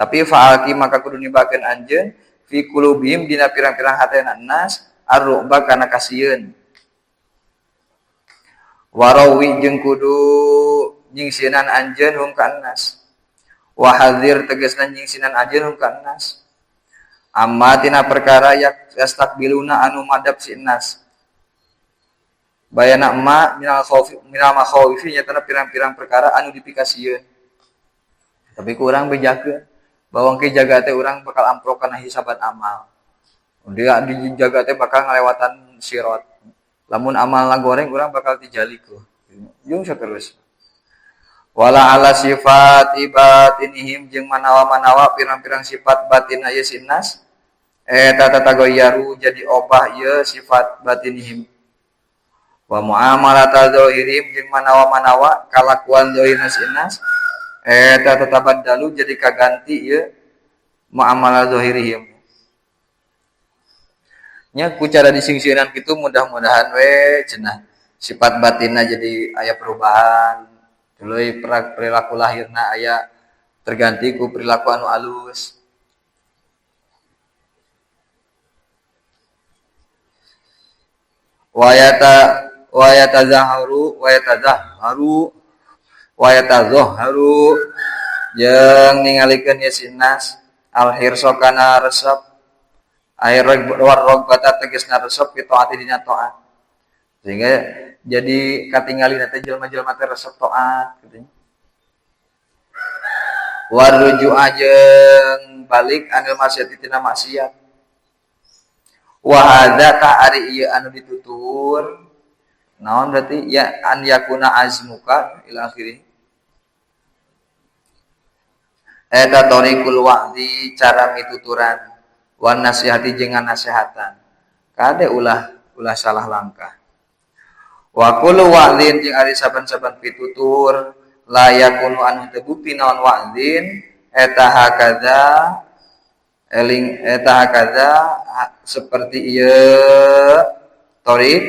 S1: Tapi fa'alki maka kudu nibakeun anjeun fi qulubihim dina pirang-pirang hatena nas ar-ru'ba kana kasieun. Warawi jeung kudu nyingsinan anjeun hum ka nas. Wa hadzir tegasna nyingsinan anjeun hum ka nas. Amma tina perkara yastakbiluna anu madab si nas. Bayana ma minal makhawifi nyatana pirang-pirang perkara anu dipikasieun. Tapi kurang bejakeun bahwa ke jaga teh urang bakal amprok kana hisaban amal. Dia di jaga teh bakal ngalewatan sirat. Lamun amalna goreng urang bakal dijaliku. Jeung saterus. Wala ala sifati batinihim jeung manawa-manawa pirang-pirang sifat batin aya sinnas eta tatagoyaru jadi obah ieu sifat batinihim. Wa muamalataz zahirim jeung manawa-manawa kalakuan zahirna sinnas eta tatabaddalu jadi kaganti ieu muamalah zahirihim. Nya ku cara disingsieunan kitu mudah-mudahan we cenah sifat batinna jadi aya perubahan. Tuluy perilaku lahirna aya terganti ku perilaku anu alus. Wa yatazahharu jeung ningalikeun ye sinnas al-hirsa kana resep air rogbata tegasna resep fi taati dina taat. Sehingga jadi katinggalina teh jelema-jelema teh resep taat gitu nya. Waruju'a jeung balik anil maksiat tina maksiat. Wa hadza ta ari ieu anu ditutur naon berarti ya an yakuna azmuka ila akhirih. Eta tariqul wa'di cara mituturan wan nasihati jeung nasihatan. Kade ulah salah langkah. Wa kullu wa'din jeung ari saban-saban pitutur la yakunu anu terbukti naon wa'din eta hakaza seperti ieu tariq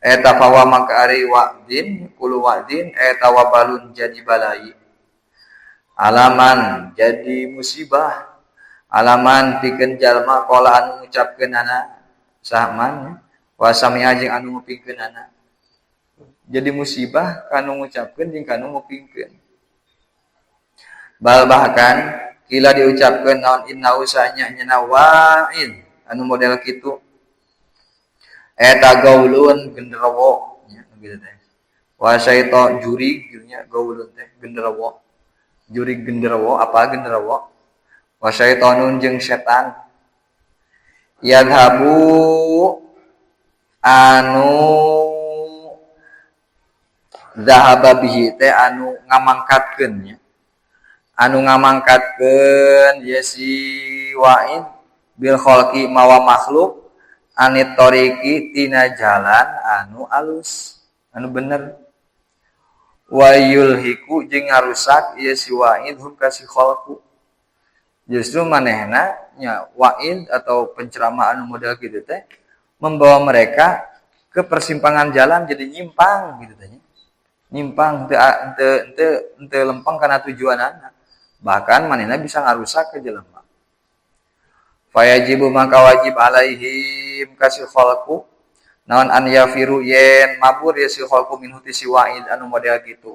S1: eta fawa maka ari wa'din kullu wa'din eta wabalun jadi balai alaman jadi musibah alaman pikeun jalma qala anu ngucapkeunana sahman wa sami'a jeung anu ngupingkeunana jadi musibah kanu ngucapkeun jeung kanu ngupingkeun bal bahkan kila diucapkeun naon inna usanya nyana wa'id anu model kitu eta gaulun genderowo nya gitu teh wa syaiton juri gitu nya gaulun teh genderowo juri genderowo apa genderowo wa syaitonun jeung setan yadhabu anu zahaba bihi teh anu ngamangkatkeun nya anu ngamangkatkeun ya si wa'id bil khalqi mawa makhluk anit tariqi tina jalan anu alus anu bener wa yulhiku jeung ngarusak ya si wa'id hum ka si khalqu justru manehna nya wa'id atau penceramah anu model kitu teh membawa mereka ke persimpangan jalan jadi nyimpang gitu teh nyimpang teu lempeng kana tujuanana bahkan manehna bisa ngarusak ke jelema fayajibu maka wajib alaihim kasih khalqu naon an yafiru yen mabur ya si khalqu minhu ti si wa'id anu model gitu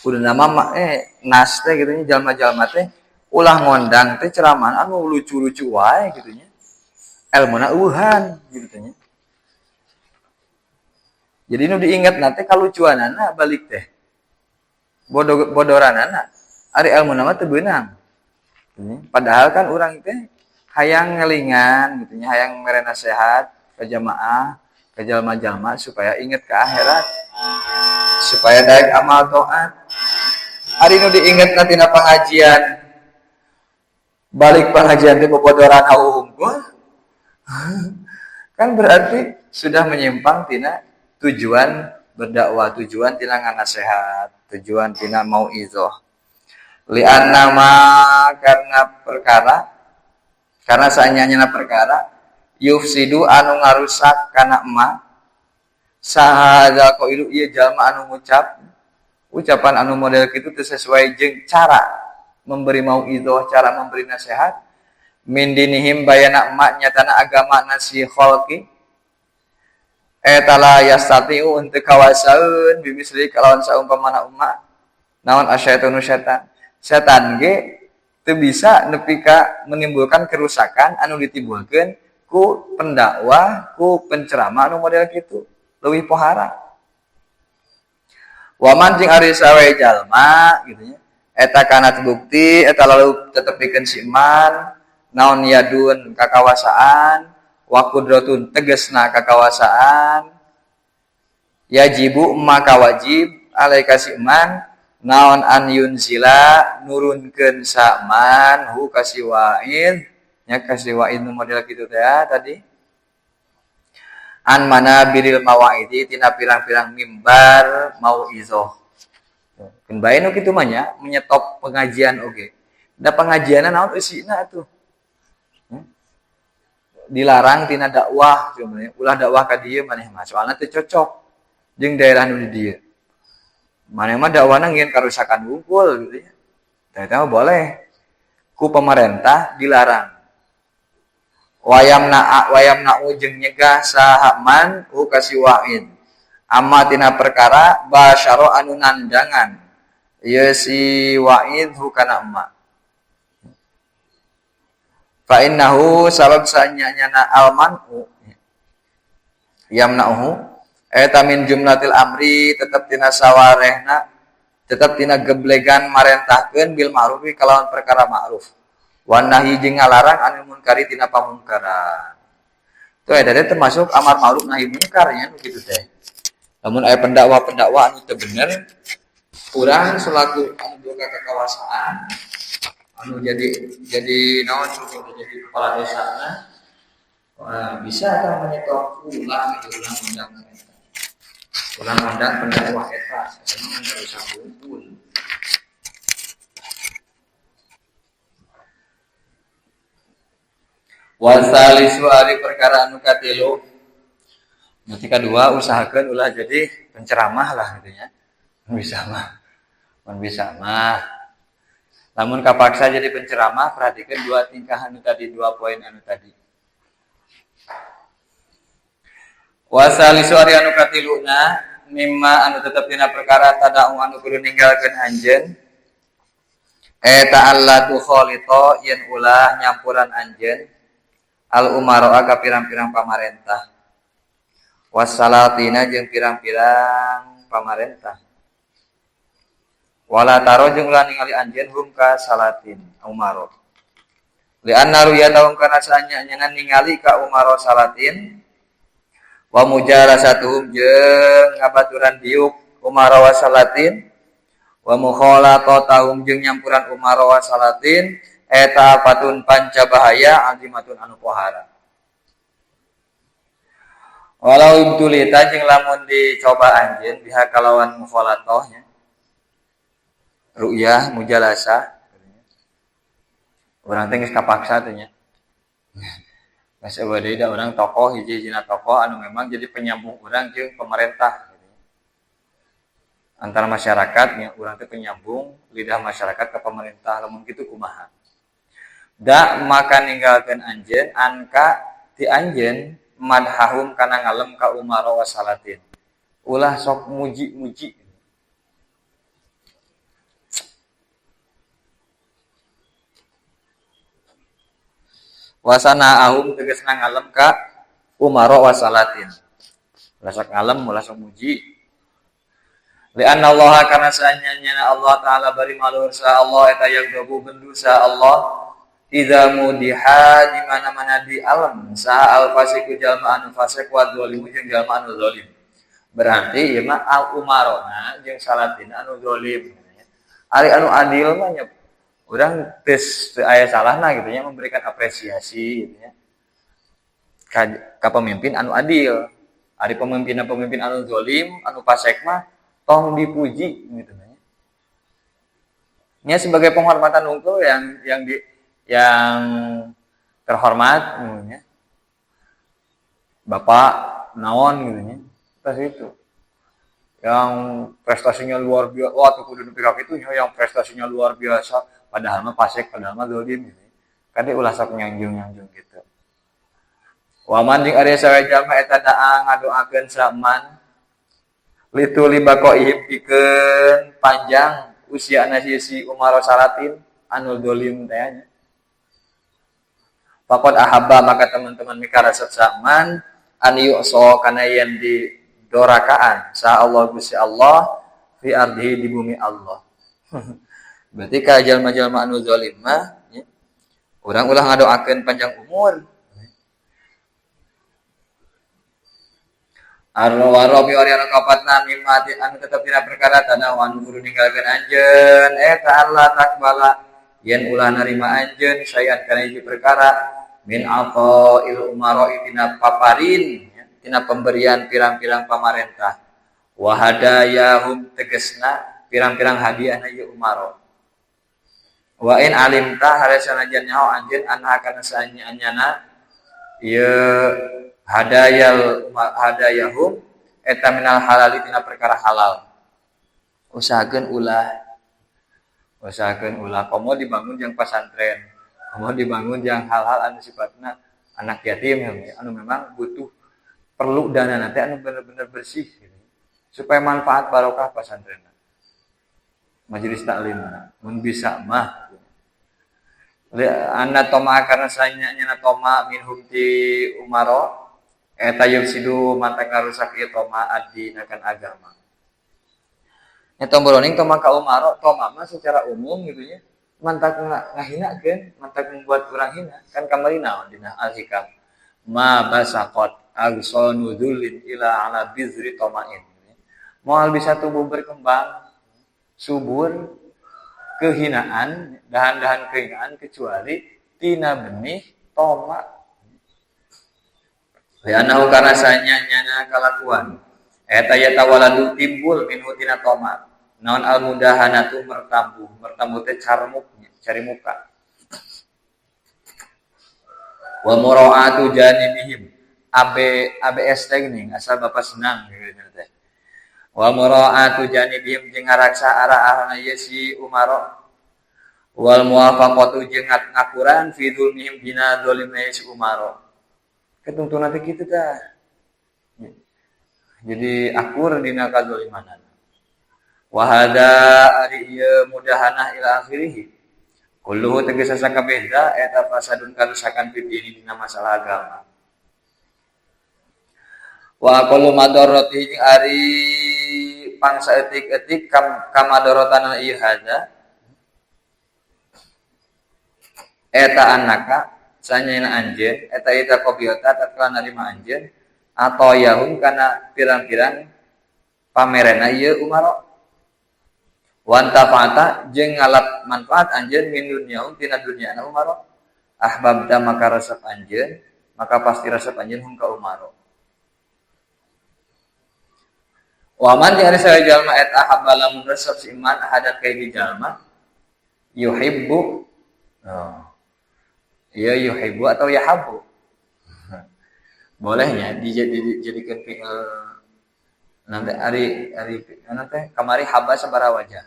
S1: kudu nama nas teh gitu nya jalma-jalma teh ulah ngondang teh ceramah anu lucu-lucu wae gitu nya elmuna eueuhan gitu nya jadi nu diinget nanti kalucuanana balik teh bodoranana ari elmuna mah teu beunang padahal kan urang teh hayang ngelingan gitu nya hayang mere nasihat ka jamaah ka jalma-jalma supaya inget ke akhirat supaya daek amal taat ari nu diinget tina pengajian balik pengajian teh bobodoran hauhungkul kan berarti sudah menyimpang tina tujuan berdakwah tujuan tina nganasehat tujuan tina mauizah li'anna ma karena saanyana perkara yufsidu anu ngarusak kana ma sahada qailu ieu jalma anu ngucap ucapan anu model kitu teu sesuai jeung cara memberi mauizah, cara memberi nasihat min dinihim bayana emak nyatana agama nasi kholqi eta la yastatiu untuk kawasaeun bimisli kalawan saumpamana umat naon asyaitonu setan ge teu bisa nepi ka menimbulkan kerusakan anu ditimbulkeun ku pendakwah, ku penceramah anu model kitu leuwih pohara. Waman jeung ari sawe jalma gitu nya eta kana terbukti eta lalu tetepikeun si iman naon yadun kakawasaan wa qudratun tegasna kakawasaan yajibu maka wajib alaika si iman naon an yunzila nurunkeun saman hu kasih wa'id nya kasih wa'id nu model kitu teh tadi an mana biril mawaidi tina pirang-pirang mimbar mauizah keun bae nu kitu mah nya menyetop pengajian oge da pengajianna naon eusina atuh dilarang tina dakwah sebenarnya ulah dakwah ka dieu maneh mah soalna teu cocok jeung daerah nu di dieu maneh mah dakwahna ngieun karusakan wungkul gitu ya eta mah boleh ku pemerintah dilarang wayamna jeung nyegah sahaman hu kasih wa'id amma tina perkara basyara anu nandangan ieu si wa'id hu kana emma fa innahu sabab sanyana almanu yamna'uhu eta min jumlatil amri tetep tina sawarehna tetep tina geblegan marentahkeun bil ma'rufi kalawan perkara ma'ruf wan nahi jeung ngalarang anil munkari tina pamungkaran tu eta teh termasuk amar ma'ruf nahi munkar nya kitu teh lamun aya pendakwah anu teu bener urang selaku anu boga kakawasaan anu jadi naon jadi kepala desana bisa kan menyetop ulang pendakwah eta memang harus kumpul wasalisu ari perkara anu katilu nanti kedua usahakeun ulah jadi penceramah lah gitu ya bisa mah lamun kapaksa jadi penceramah perhatikan dua tingkah anu tadi dua poin anu tadi wasalisu ari anu katiluna mimma anu tetep dina perkara tada'u anu kudu ninggalkeun anjeun eta allatu khalita yen ulah nyampuran anjeun al umara ka pirang-pirang pamarentah wassalatina jeung pirang-pirang pamarentah wala taro jeung ulah ningali anjeun hum ka salatin umara li anna ru'yatahum kana saanya ningali ka umara salatin wa mujalasatuhum jeung ngabaturan diuk umara wa salatin wa mukhalatatuhum jeung nyampuran umara wa salatin eta patun panca bahaya azimatun anu pohara walau ibtulita jeung lamun dicoba anjeun biha kalawan mukhalatohnya ru'yah mujalasah urang teh geus kapaksa teh nya Mas Abadida orang tokoh hiji-hijina tokoh anu memang jadi penyambung orang jeung pemerintah antara masyarakatnya orang teh penyambung lidah masyarakat ke pemerintah lamun kitu kumaha da maka ninggalkeun anjeun anka ti anjeun madhahum kana ngalem ka umara wa salatin ulah sok muji-muji wasana ahum tegasna ngalem ka umara wa salatin ulah sok ngalem ulah sok muji li anna Allah kana saanyana Allah taala bari maluhur sa Allah eta yagdabu bendusa Allah idza mudiha di mana-mana di alam sa al fasiku jalma anu fasik wa zalimu jeung jalma anu zalim berarti ieu mah al umarona jeung salatin anu zalim ari anu adil mah nya urang tes aya salahna gitu nya memberikan apresiasi gitu nya ka pemimpin anu adil ari pemimpin anu zalim anu fasik mah tong dipuji gitu nya nya sebagai penghormatan unggul yang terhormat gitu Bapak naon gitu nya. Tas itu. yang prestasinya luar biasa. Wah, tuh kudu nepi ka kitunya yang prestasinya luar biasa, padahal mah fasik, padahal mah zalim gitu. Kan dia ulah sok nyanjung-nyanjung gitu. Wa man jeung ari sawe jalma eta daa ngadoakeun saman litu libako ihip pikeun panjang usia si Umar Salatin anu dolim teh nya. Faqad ahabba maka teman-teman mikarasep saman an yu'so kana yen di dorakaan sa Allah Gusti Allah fi ardihi di bumi Allah. Berarti ka jalma-jalma anu zalim mah urang ulah ngadoakeun panjang umur. Arwarabi ori anu kapatna mimati anu tetep dina perkara tanah wan guru ninggalkeun anjeun eta Allah takbala yen ulah narima anjeun sayan kana hiji perkara min il umaro dina paparin tina pemberian pirang-pirang pamarentah wa hadayahum tegesna pirang-pirang hadiahna ieu umaro wa in alimta haresana jan nyaho anjeun anha kana saanyana ieu hadayahum eta minal halali tina perkara halal. Usahakeun ulah komo dibangun jeung pasantren. Komo dibangun jeung hal-hal anu sifatna anak yatim anu memang butuh perlu dana nanti anu bener-bener bersih gitu. Supaya manfaat barokah pasantren. Majelis taklim mun bisa mah anna toma karena sanyana toma minhum ti umaro eta yufsidu mantang ngarusak ieu toma ad-din akan agama. Eta boroning toma ka umaro, toma mah secara umum gitu nya. Mantang ngahinakeun, mantang membuat urang hina. Kan kamari naon dina al-hikam. Ma basaqat agsonudulin ila ala bizri tomain. Moal bisa tumbuh berkembang subur kehinaan, dahan-dahan kehinaan kecuali tina benih toma. Bayanahu karena sanya nyana kalakuan. Eta yata waladu timbul minhu tina toma. Naon al mudahanatu mertambu teh carmuknya, cari muka. Wa muraatu janibihim. ABS teh geuning asal Bapak senang gitu teh. Wa muraatu janibihim jeung ngaraksa arah-arahna ieu si Umaro. Wal muwafaqatu jeung ngakuran fi dzulmihim dina zalimna si Umaro. Ketuntunan nanti gitu dah. Jadi akur dina kadzalimanan. Wa hada ari ieu mudahanah ila akhirih. Kulluhu tegese sakabehna eta fasadun karusakan fitini dina masalah agama. Wa aqallu madarrati ari pangsa etik-etik kamadorotan ieu hada. Eta anaka sanyana anjeun eta ita kopiota tatkala narima anjeun atau yahum kana pirang-pirang pamerena ieu umaro wan tafata jeung ngalap manfaat anjeun min dunyaum tina dunyana umaro ahbabta maka resep anjeun maka pasti resep anjeun hum ka umaro wa man di ari saya jalma eta habalamun resep si iman hadat ka hiji jalma yuhibbu ya yuhibbu atau yahabu. Bolehnya dijadikan fi'il nanti ari nanti kamari haba sabara wajah.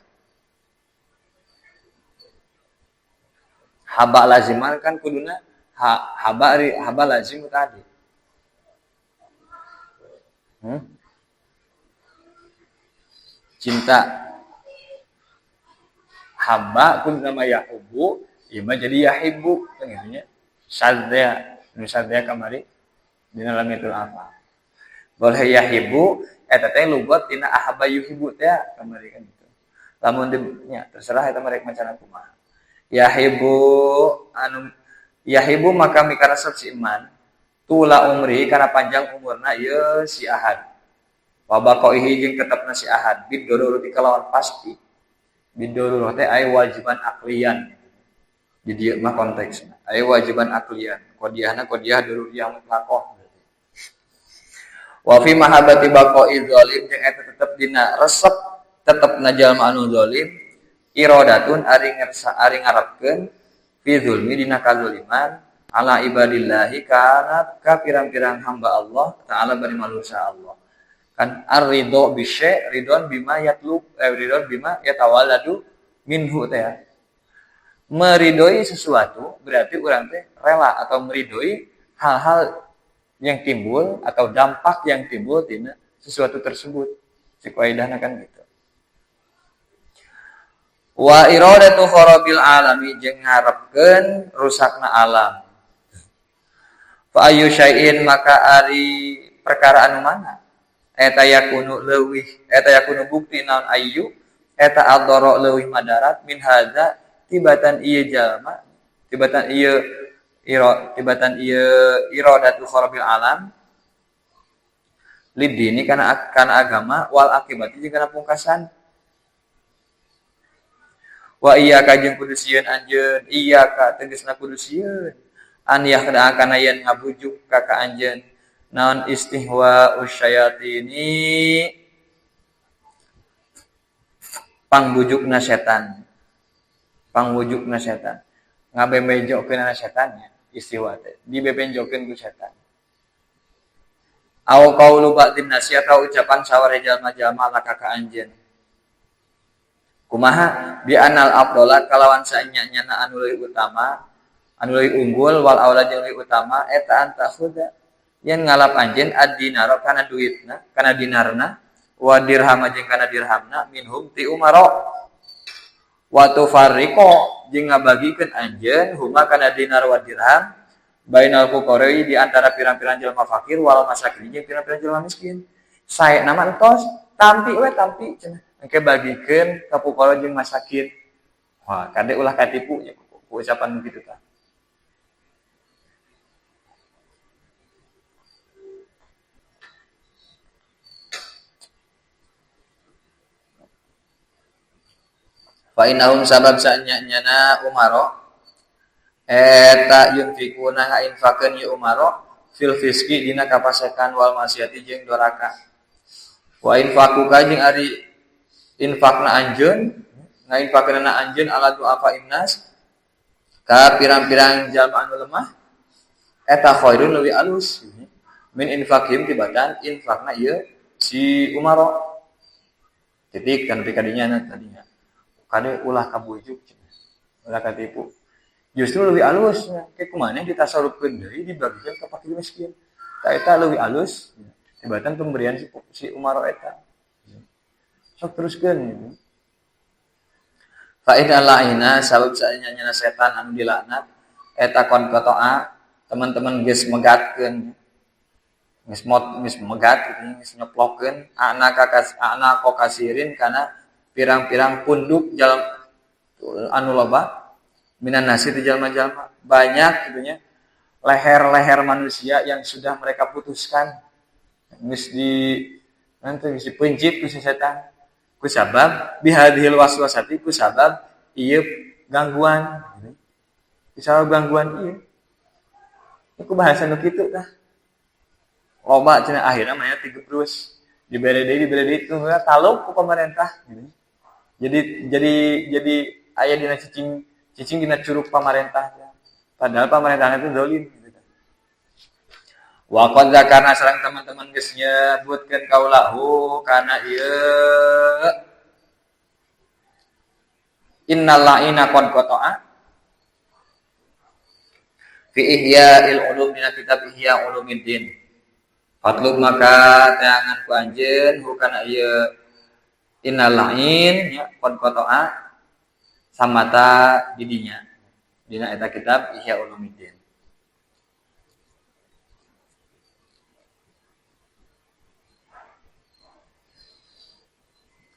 S1: Haba laziman kan kuduna haba lazim tadi. Cinta haba kudu nama yahubu ima jadi yahibu kan gitunya sadya kamari dina lamitul apa boleh yahibu eta teh lugat tina ahaba yuhibu teh kamari kan gitu lamun nya terserah eta merek macana kumaha yahibu maka mikarasep si iman tula umri kana panjang umurna ieu si ahad wa baqaihi jeung tetepna si ahad bidorurati kalawan pasti bidorurah teh aya wajiban aklian. Jadi mah konteksnya. Aya wajiban aklian. Qadiyahna qadiyah daruriyah mutlaqah. Wa fi mahabbati baqa'i zalim jeung eta tetep dina resep tetepna jalma anu zalim iradatun ari ngarepkeun fi zulmi dina kadzaliman ala ibadillahi kana ka pirang-pirang hamba Allah taala bari manusia Allah. Kan ar-ridho bisyai ridon bima yatlub ridon bima yatawalladu minhu teh ya. Meridoi sesuatu berarti orang teh rela atau meridoi hal-hal yang timbul atau dampak yang timbul tina sesuatu tersebut. Si kaidahna kan gitu. Wa iradatu kharabil alami jeung ngarepkeun rusakna alam. Fa ayu syai'in maka ari perkara anu mana? Eta yakunu bukti naon ayu eta adoro leuwih madarat min hadza tibatan ieu jalma tibatan ieu iradatu kharabil alam lidini kana agama wal akibati jeung kana pungkasan wa iyyaka jeung kudu sieun anjeun iyyaka tegasna kudu sieun an yahda kana yen ngabujuk ka anjeun naon istihwa usyayatini pangbujukna setan ngabebejokeun setannya istiwa teh dibebenjokeun ku setan au qaulu ba'din nasi atau ucapan saware jalma-jalma laka ka anjeun kumaha bi anal afdhala kalawan saenya-nyana anu leuwih utama anu leuwih unggul wal aula jeung leuwih utama eta anta khuda yen ngalap anjeun ad-dinaro kana duitna kana dinarna wa dirham jeung kana dirhamna minhum ti umaro wa tufarriqo jeung ngabagikeun anjeun huma kana dinar wa dirham bainal fuqara'i di antara pirang-pirang jelema fakir wal masakin jeung pirang-pirang jelema miskin sae nama entos tampi cenah engke bagikeun ka fuqara jeung masakin wah kade ulah katipu nya ku ucapan kitu tah fa innahum sabab sanyana umaro eta yunfikuna ngainfakeun ieu umaro fil fiski dina kapasekan wal maksiati jeung doraka wa infaku ka jeung ari infakna anjeun ngainfakeunna anjeun ala du'afa innas ka pirang-pirang jalma anu lemah eta khairun leuwih alus min infakim tibatan infakna ieu si umaro titik kan pikadinya tadinya kade ulah kabujuk ulah katipu justru lebih alus ke kumaneh ditasarrufkeun deui dibagikeun ka fakir miskin ta eta leuwih alus tibatan pemberian si umaro eta sok teruskeun gitu fa inna la'ina sabab saenyana setan anu dilaknat eta kon qata'a teman-teman geus megatkeun geus megat geus nyeplokkeun ana kokasirin kana pirang-pirang punduk jalan anu loba minan nasi di jalma-jalma banyak gitunya leher-leher manusia yang sudah mereka putuskan geus dipencit ku setan ku sabab bihadhil waswasati ku sabab ieu gangguan ieu ieu bahasa nu kitu tah loba cenah akhirna maya tigeprus dibere deui teu taluk ku pemerintah gitu. Jadi aya dina cicing dina curug pamarentah. Padahal pamarentahna itu zalim gitu. Wa qad zakarna sareng teman-teman geus nyebutkeun kaulahu kana ieu innal la'ina qad qata'a fi ihya'il ulum dina kitab Ihya Ulumuddin. Fatlub maka teangan ku anjeun hukana ieu innal la'in ya qad qata'a samata didinya dina eta kitab Ihya Ulumuddin.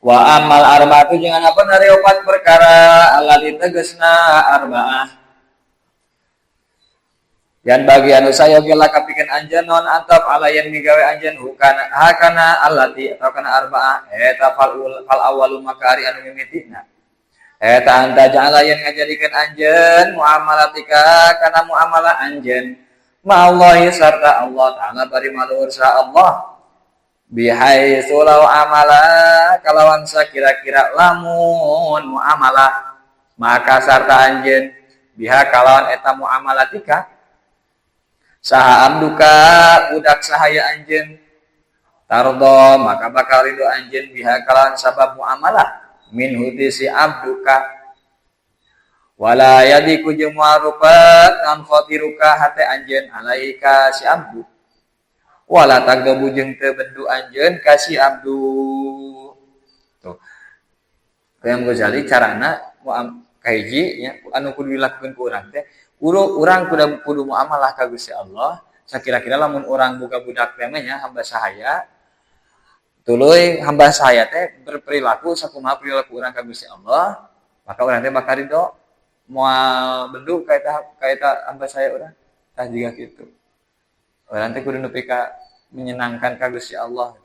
S1: Wa amal arba'atu jeung anapeun ari opat perkara alati tegasna arba'ah yan bagian saya gela kapikeun anjeun non antap alayan migawe anjeun hukana hakana allati atau kana arba'ah eta fal awalu makari anu mimitina eta anta ja'ala yen ngajadikeun anjeun muamalatika kana muamalah anjeun ma Allahi sarta Allah taala bari maluhur sa Allah bihaitsu law amala kalawan sakira-kira lamun muamalah maka sarta anjeun biha kalawan eta muamalatika saha amduka budak sahaya anjeun tardo maka bakal ridho anjeun biha kalawan sabab muamalah min hudisi abduka wala yadiku jeung marupat an khatiruka hate anjeun alaika si abdu wala tagdabu jeung teu bendu anjeun ka si abdu tuh Imam Ghazali carana kahiji nya anu kudu dilakukeun ku urang teh urang kudu muamalah ka Gusti Allah sakira-kira lamun urang boga budak teh nya hamba sahaya tuluy hamba sahaya teh berperilaku sakumaha perilaku urang ka Gusti Allah maka urang teh bakal ridho moal bendu kaita hamba saya urang tah jiga kitu urang teh kudu nepi ka menyenangkan ka Gusti Allah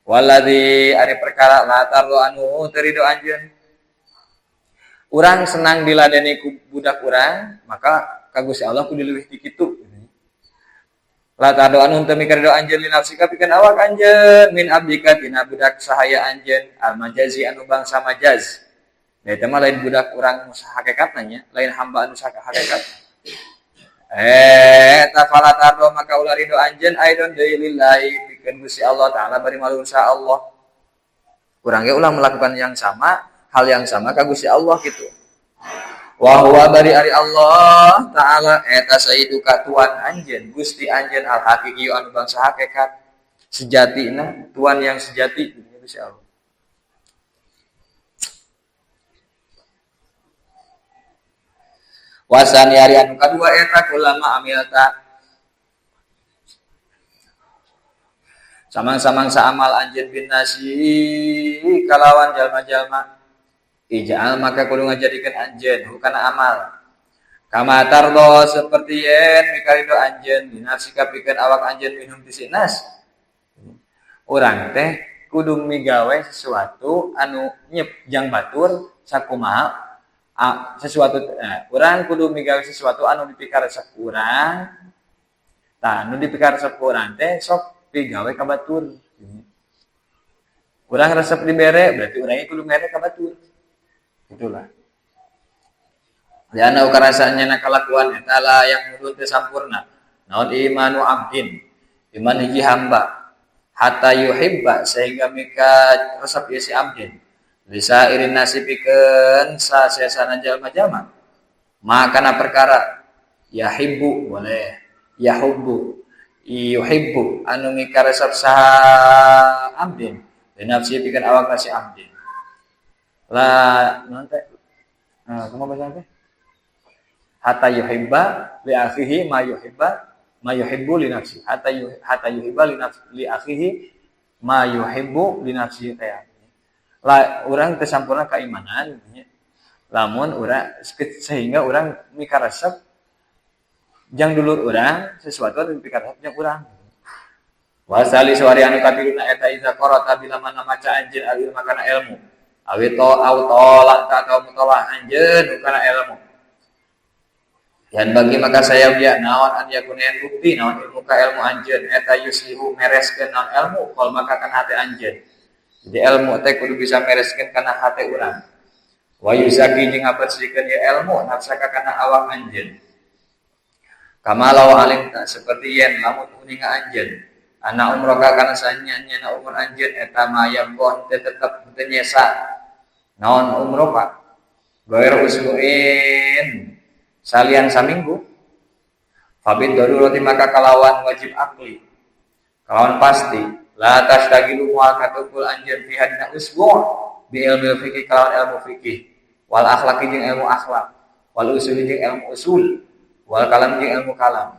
S1: waladzi ari perkara la tardo anu teu ridho anjeun urang senang diladeni ku budak urang maka ka Gusti Allah kudu leuwih ti kitu la tardo anu teu mikir ridho anjeun li nafsika pikeun awak anjeun min abdika tina budak sahaya anjeun al majazi anu bangsa majaz da eta mah lain budak urang hakikat nanya lain hamba anu hakikat ta fala tardo maka ulah ridho anjeun aidon deui lillahi pikeun Gusti Allah taala bari malu insya Allah urang ge ulah melakukan yang sama hal yang sama ka Gusti Allah gitu wa huwa bari ari Allah taala eta sayyiduka tuan anjeun Gusti anjeun al haqiqi anu bangsa hakikat sejatina tuan yang sejati Gusti Allah wasani ari anu kadua eta kulama amilta samang-samang saamal anjeun bin nasi kalawan jalma-jalma ija'al maka kudu ngajadikeun anjeun hukana amal kama tardo seperti yen mikarido anjeun dinafsika pikeun awak anjeun minum tisinas urang teh kudu migawe sesuatu anu nyepjang batur sakumaha sesuatu urang kudu migawe sesuatu anu dipikaresep urang tah anu dipikaresep urang teh sok pigawe ka batur urang resep dibere berarti urangnya kudu mere ka batur itulah yana ukarasanya nakalakuan eta la yang mulut teu sampurna naon imanu abdin iman hiji hamba hatta yuhibba sehingga mika resep ieu si abdin bisa irin nasibikeun sasesana jalma-jalma makana perkara yahibbu boleh yahubbu yuhibbu anu mikaresep saha abdin binafsi pikeun awak si abdin la naon teh kumaha basa teh hatta yuhibba li akhihi ma yuhibbu li nafsi hatta yuhibba li akhihi ma yuhibbu li nafsi teh lah urang teu sampurna keimanan lamun urang sehingga urang mikaresep jang dulur urang sesuatu anu dipikaresep jang urang wasali sawari anu katiluna eta iza qarata bila mana maca anjeun al ilmu kana ilmu awi to autola ta atau mutola anjeun kana ilmu yan bagi maka saya biar naon an yakunen bukti naon ilmu ka ilmu anjeun eta yuslihu mereskeun naon ilmu kal maka kana hate anjeun jadi ilmu teh kudu bisa mereskeun kana hate urang. Wa yuzaki jeung ngabersihkeun ieu ilmu nafsaka kana awak anjeun. Kama law alim ta seperti yen lamun uninga anjeun. Ana umroka kana sanyana umur anjeun eta mayam boh teh tetep teu nyesa. Naon umroka? Gair usbuin salian saminggu. Fabid darurati maka kalawan wajib akli. Kalawan pasti la tastagilu wa katukul anjeun fi hadina usbu bi ilmu fikih kalawan ilmu fikih wal akhlaqi jeung ilmu akhlak wal usul jeung ilmu usul wal kalam jeung ilmu kalam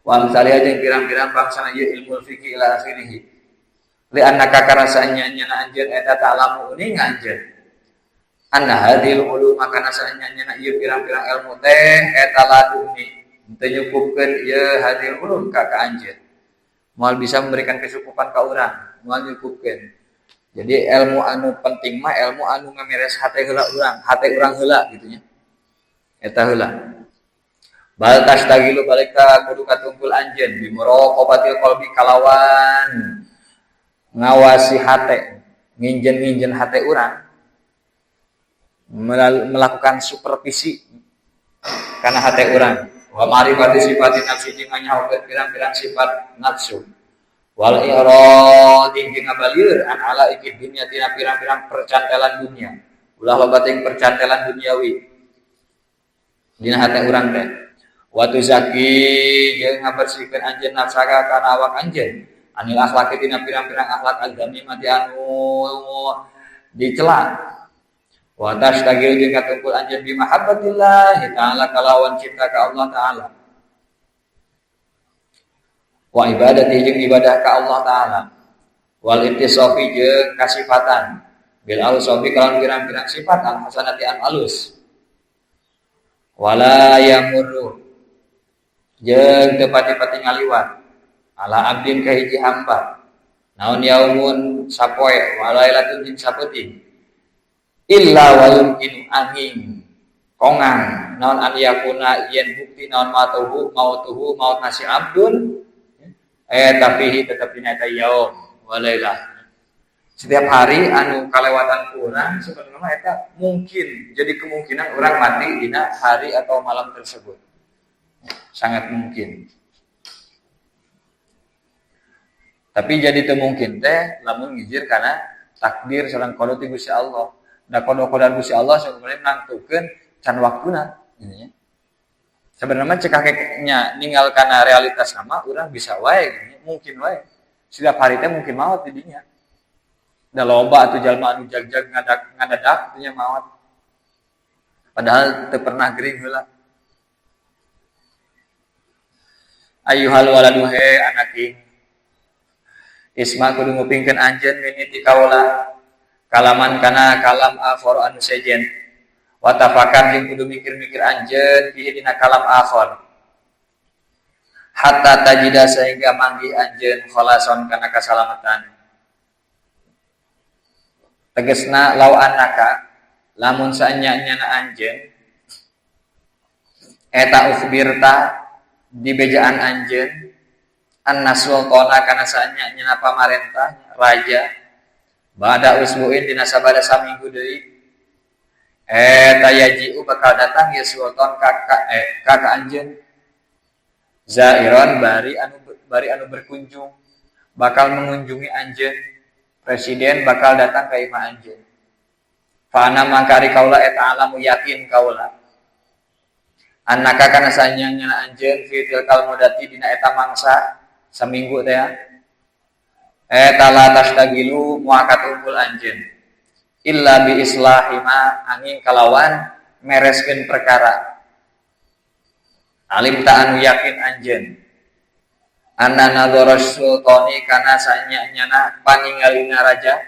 S1: wa misalnya jeung pirang-pirang bangsana ieu ilmu fikih ila akhirih li annaka karasanya nyana anjeun eta ta'lamu uning anjeun anna hadhil ulum maka nasanya nyana ieu pirang-pirang ilmu teh eta laduni teu nyukupkeun ieu hadhil ulum ka anjeun moal bisa memberikan kecukupan ka urang, moal nyukupkeun. Jadi ilmu anu penting mah ilmu anu ngameres hate heula urang, hate urang heula gitu nya. Eta heula. Bal tastagilu balika kudu katumpul anjeun bi muraqabatil qalbi kalawan ngawasi hate, nginjen-nginjen hate urang. Melakukan supervisi kana hate urang. Wa ma'rifati sifati nafsi jeung nyahokeun pirang-pirang sifat nafsu wal iradi jeung ngabalieur an ala ikid dunya tina pirang-pirang percantelan dunia ulah loba teh percantelan duniawi dina hate urang teh wa tuzaki jeung ngabersihkeun anjeun nafsaka kana awak anjeun anil akhlaq tina pirang-pirang akhlak agami mati anu dicela wa tashtagil jeung katungkul anjeun bi mahabbatillah ta'ala kalawan cinta ka Allah taala wa ibadati jeung ibadah ka Allah taala wal ittisafi jeung kasifatan bil ausafi kalawan pirang-pirang sifat al hasanati an alus wala yamurru jeung teu pati-pati ngaliwat ala abdin ka hiji hamba naon yaumun sapoe walailatun jeung sapeuting illa wa yumkinu angin kongang naon an yakuna yen bukti naon mautuhu maut nasi abdun tapi tetep dina eta yaum walailah setiap hari anu kalewatan urang sebenarnya eta mungkin jadi kemungkinan urang mati dina hari atau malam tersebut sangat mungkin tapi jadi teu mungkin teh lamun ngijir kana takdir sareng qada ti Gusti Allah da qada Gusti Allah sebenarnya nangtukeun can waktuna gitu. Sebenarnya cek kakeknya ninggal kana realitas sama urang bisa wae gitu. Mungkin wae setiap hari teh mungkin maot di dinya da loba atuh jalma anu jag-jag ngadadak nya maot padahal teu pernah gering heula ayyuhal waladu he anaking isma kudu ngupingkeun anjeun miniti kaula kalaman kana kalam akhor anu sejen wa tafakkar jeung kudu mikir-mikir anjeun fi dina kalam akhor hatta tajida sehingga manggih anjeun khalason kana kasalamatan tegasna law annaka lamun saanya-nyana anjeun eta ukhbirta di bejaan anjeun anna sultana kana saanya-nyana pamarentah raja bada usbuin dina sabada saminggu deui eta yaji'u bakal datang ya sultan ka anjeun zairon bari anu berkunjung bakal mengunjungi anjeun presiden bakal datang ka imah anjeun fa ana mangkari kaula eta alamu yakin kaula annaka kana sanyana anjeun fi tilkal mudati dina eta mangsa saminggu teh eta la tastagilu muakat unggul anjeun illa bi islahi ma angin kalawan mereskeun perkara alim ta anu yakin anjeun anna nadharas sultani kana sanyana paningalina raja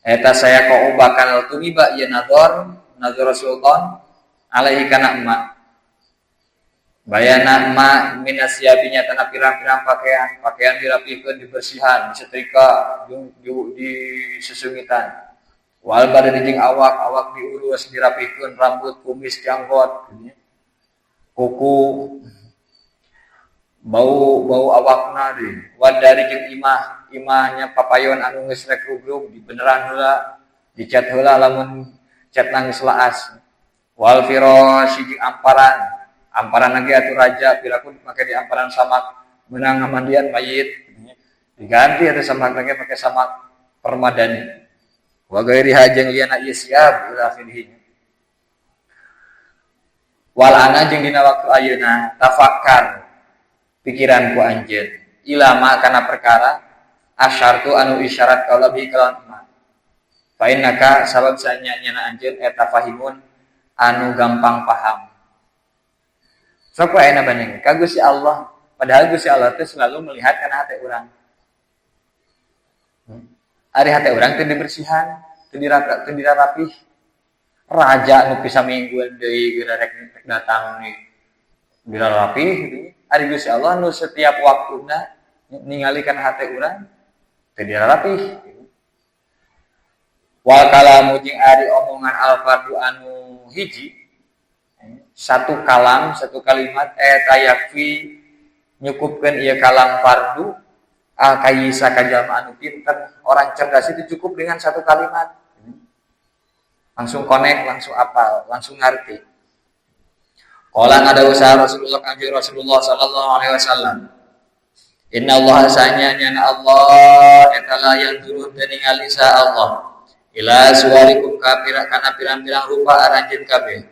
S1: eta saya kau bakal tumiba ieu nadhar sultan alaihi kana emak bayana ma minasyabinya tanah pirang-pirang pakaian dirapihkeun dibersihan disetrika disesungitan wal badan jeung awak diurus dirapihkeun rambut kumis janggot kuku bau awakna deui wadari jeung imahnya papayon anu geus rek rugrug dibeneran heula dicat heula lamun cat nangis laas wal firasy jeung amparan lagi atuh raja piraku make di amparan samak menang ngamandian mayit diganti atuh samak lagi pakai samak permadani wa gairi hajeng liana isyab ila akhirih wal ana jeung dina waktu ayeuna tafakkar pikiranku anjeun ilama kana perkara asyartu anu isyarat kaula bi kalam fa innaka sabab sanyana anjeun eta fahimun anu gampang paham. Sok wae na banding ka Gusti Allah, padahal Gusti Allah teh selalu melihat kana hate urang. Ari hate urang teu dibersihan, teu dirapih. Raja nu bisa mingguan deui geura rek datang nih. Dirapih gitu. Ari Gusti Allah nu setiap waktuna ningali kana hate urang teu dirapih. Wal kalamu jeung ari omongan al-fardu anu hiji satu kalam, satu kalimat eta yakfi nyukupkeun ieu kalam fardu al-kayyisa ka jalma anu pinter, orang cerdas itu cukup dengan satu kalimat. Langsung connect, langsung apal, langsung ngerti. Qala ada usaha Rasulullah sallallahu alaihi wasallam. Inna Allah asanya nyana Allah etala yang turun ningali sa Allah ila suwarikum kapira kana pirang-pirang rupa aranjeun kabeh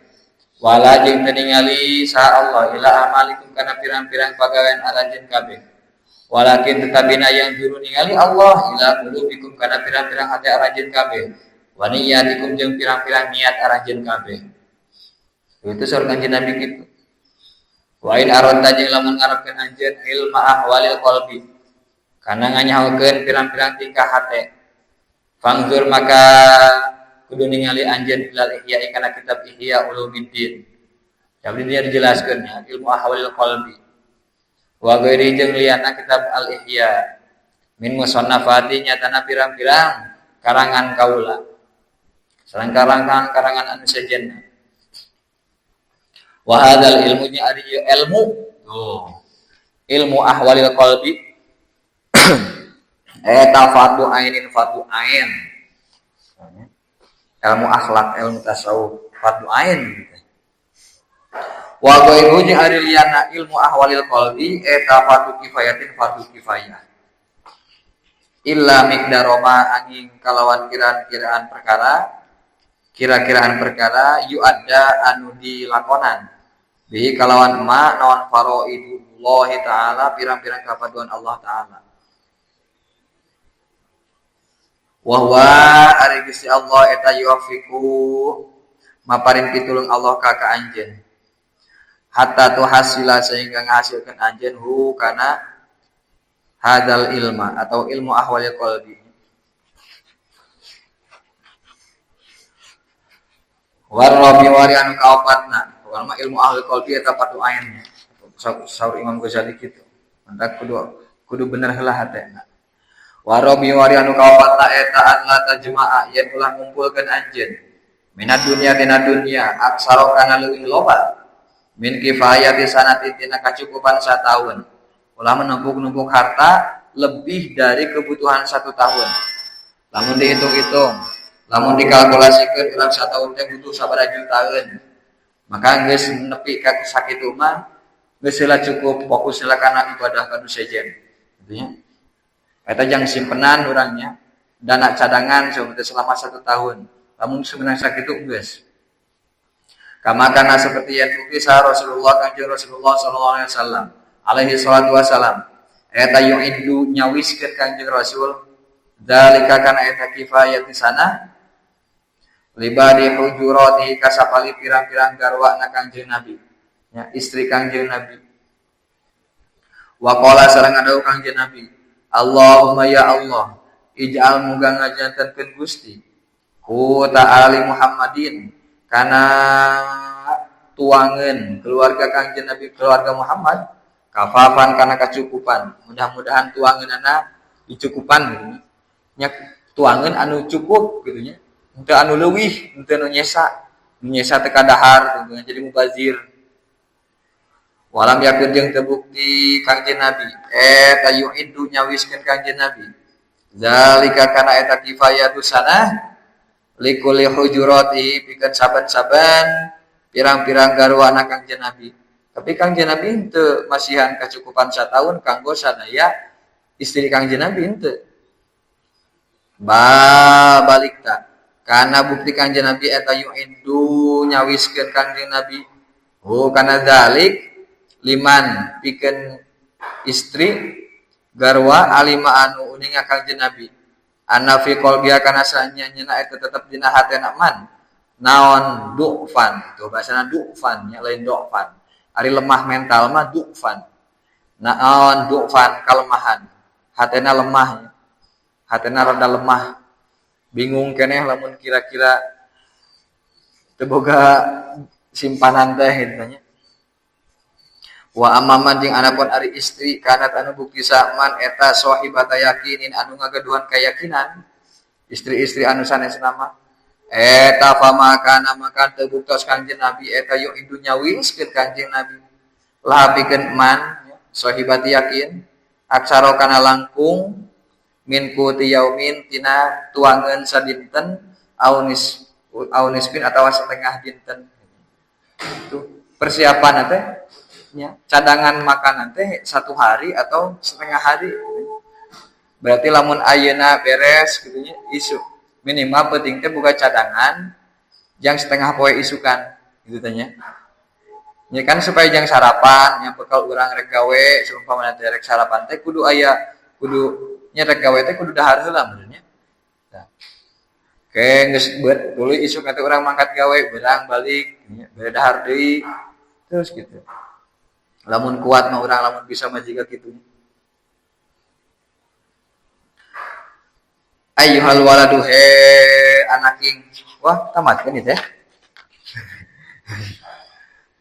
S1: wala jeung teu ningali sa Allah ila amalikum kana pirang-pirang pagawean aranjeun kabeh walakin tetabina yang turun ningali Allah ila qulubikum kana pirang-pirang hati aranjeun kabeh wa niyatikum jeung pirang-pirang niat aranjeun kabeh itu surga kanjeng Nabi gitu. Wa in aradta jeung lamun ngarepkeun anjeun ilma ahwalil qalbi kana nganyahokeun pirang-pirang tingkah hate fangzur maka kudu ningali anjeun ilal ihya kana kitab Ihya Ulumuddin jadi dia dijelaskeun ya ilmu ahwalil qalbi wa ghairi jeung liana kitab al ihya min musannafati nyatana pirang-pirang karangan kaula sareng karangan anu sejenna wa hadzal ilmu nya ari ilmu ilmu ahwalil qalbi eta fatu ainin fatu ain ilmu akhlak ilmu tasawuf fatu ain wa ghairu nya ari liana ilmu ahwalil qalbi eta fatu kifayatin fatu kifayah illa miqdaroma angin kalawan kiraan-kiraan perkara yu'adda anu dilakonan bihi kalawan ma naon faraidullah taala pirang-pirang kapaduan Allah taala wa huwa ari Gusti Allah eta yuwaffiqu maparin pitulung Allah ka anjeun hatta tu hasila sehingga ngahasilkeun anjeun hu kana hadal ilma atau ilmu ahwalil qalbi warabi wari anu kaopatna ulama ilmu ahli qalbi eta patu ain saur Imam Ghazali kitu mantap kudu bener heula hatena warabi wari anu kaopatna eta an la tajma'a yen ulah ngumpulkeun anjeun minad dunya tina dunya aksaro kana leuwih loba min kifayati sanati tina kacukupan sataun ulah menumpuk-numpuk harta lebih dari kebutuhan 1 tahun lamun dihitung-hitung lamun dikalkulasikeun urang sataun teh butuh sabaraha jutaan maka geus nepi ka sakitu mah geus heula cukup fokus heula kana ibadah kanu sejen gitu nya eta jang simpenan urangnya dana cadangan selama 1 tahun lamun sebenarnya sakitu geus kama kana seperti yang dikisah Rasulullah kanjeng Rasulullah sallallahu alaihi wasallam eta yu'iddu nyawiskeun kanjeng Rasul zalika kana eta kifayat di sana libadi hujurati kasapali pirang-pirang garwana kanjeng Nabi ya istri kanjeng Nabi wa qala sareng adaw kanjeng Nabi Allahumma ya Allah ij'al muga ngajantenkeun Gusti ku ta'ali Muhammadin kana tuangeun keluarga kanjeng Nabi keluarga Muhammad kafafan kana kacukupan mudah-mudahan tuangeunana dicukupan gitu nya tuangeun anu cukup gitu nya henteu anu leuwih henteu anu nyesa teh kadahar gitu jadi mubazir walam yakun jeung terbukti kanjeng Nabi eta yu'iddu nyawiskeun kanjeng Nabi zalika kana eta kifayatu sanah likulli hujurati pikeun saban-saban pirang-pirang garwana kanjeng Nabi tapi kanjeng Nabi henteu masihan kacukupan 1 tahun kanggo sadaya istri kanjeng Nabi henteu balikta karena bukti kanjeng Nabi eta yu'iddu nyawiskeun kanjeng Nabi kana zalik liman pikeun istri garwa alima anu uning kanjeng Nabi anna fi qalbiha kana sanyana eta tetep dina hatena man naon du'fan tuh bahasana du'fan nya lain du'fan ari lemah mental mah du'fan naon du'fan kalemahan hatena lemah hatena rada lemah bingung keneh lamun kira-kira teu boga simpanan teh gitu nya wa amman jeung anapun ari istri kanat anu bukti saman eta sahibata yakinin anu ngagaduhan keyakinan istri-istri anu sanesna mah eta famakana maka teu buktos kanjeng Nabi eta yu'iddu nyawiskeun kanjeng Nabi lapikeun man sahibati yakin aksara kana langkung min kuti yaumin tina tuangeun sadinten aunis bin atawa setengah dinten itu persiapan teh ya, cadangan makanan teh 1 hari atau setengah hari. Berarti lamun ayeuna beres gitu nya isu. Minimal penting teh buka cadangan jang setengah poe isukan gitu tanya. Ya kan supaya jang sarapan yang bekal urang rek gawe seumpama teh rek sarapan teh kudu aya kudu nya rek gawe teh kudu dahar heula benernya. Nah. Oke, geus beut tuluy isuk teh urang mangkat gawe, berang balik, bere dahar deui terus gitu. Lamun kuat mah urang lamun bisa mah jiga kitu. Ayyuhal waladu he anaking. Wah, tamat kan itu ya.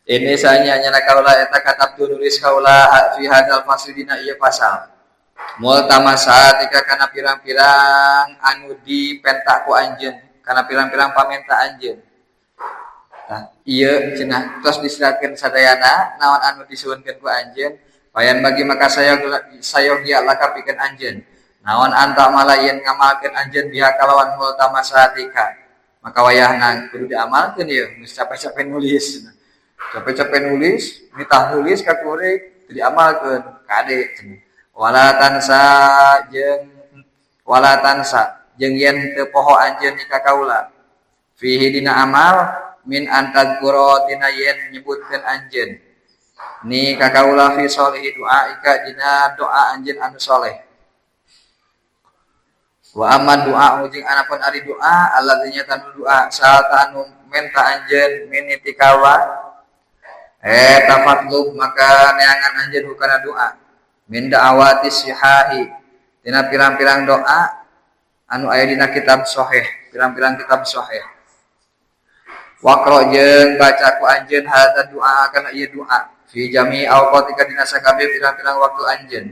S1: Ini sanya nyana kaula eta katab nulis kaula fi hadzal fasli dina ieu pasal. Mul tamasa tika kana pirang-pirang anu dipenta ku anjeun, kana pirang-pirang pamenta anjeun. Nah, ieu cenah tos disirakeun sadayana naon anu disuwunkeun ku anjeun, payan bagi maka sayogia laka pikeun anjeun. Naon anta malayen ngamalkeun anjeun biha kalawan mul tamasa tika. Maka wayahna kudu diamalkeun ieu, geus capek-capek nulis. Capek-capek nulis, ditah nulis ka kuring diamalkeun kade cenah. Wala tansa jeung yen teu poho anjeun ka kaula. Fihi dina amal min antadzkura tina yen nyebutkeun anjeun. Ni ka kaula fi sholihi doa ika dina doa anjeun anu saleh. Wa amma doa ujing anapun ari doa alladzina tanu doa saata anu menta anjeun miniti kawa tafatlub maka neangan anjeun hukana doa min da'awati sihahi tina pirang-pirang doa anu aya dina kitab sahih pirang-pirang kitab sahih waqra jeung baca ku anjeun hada doa kana ieu doa fi jami awqatika dina sakabeh pirang-pirang waktu anjeun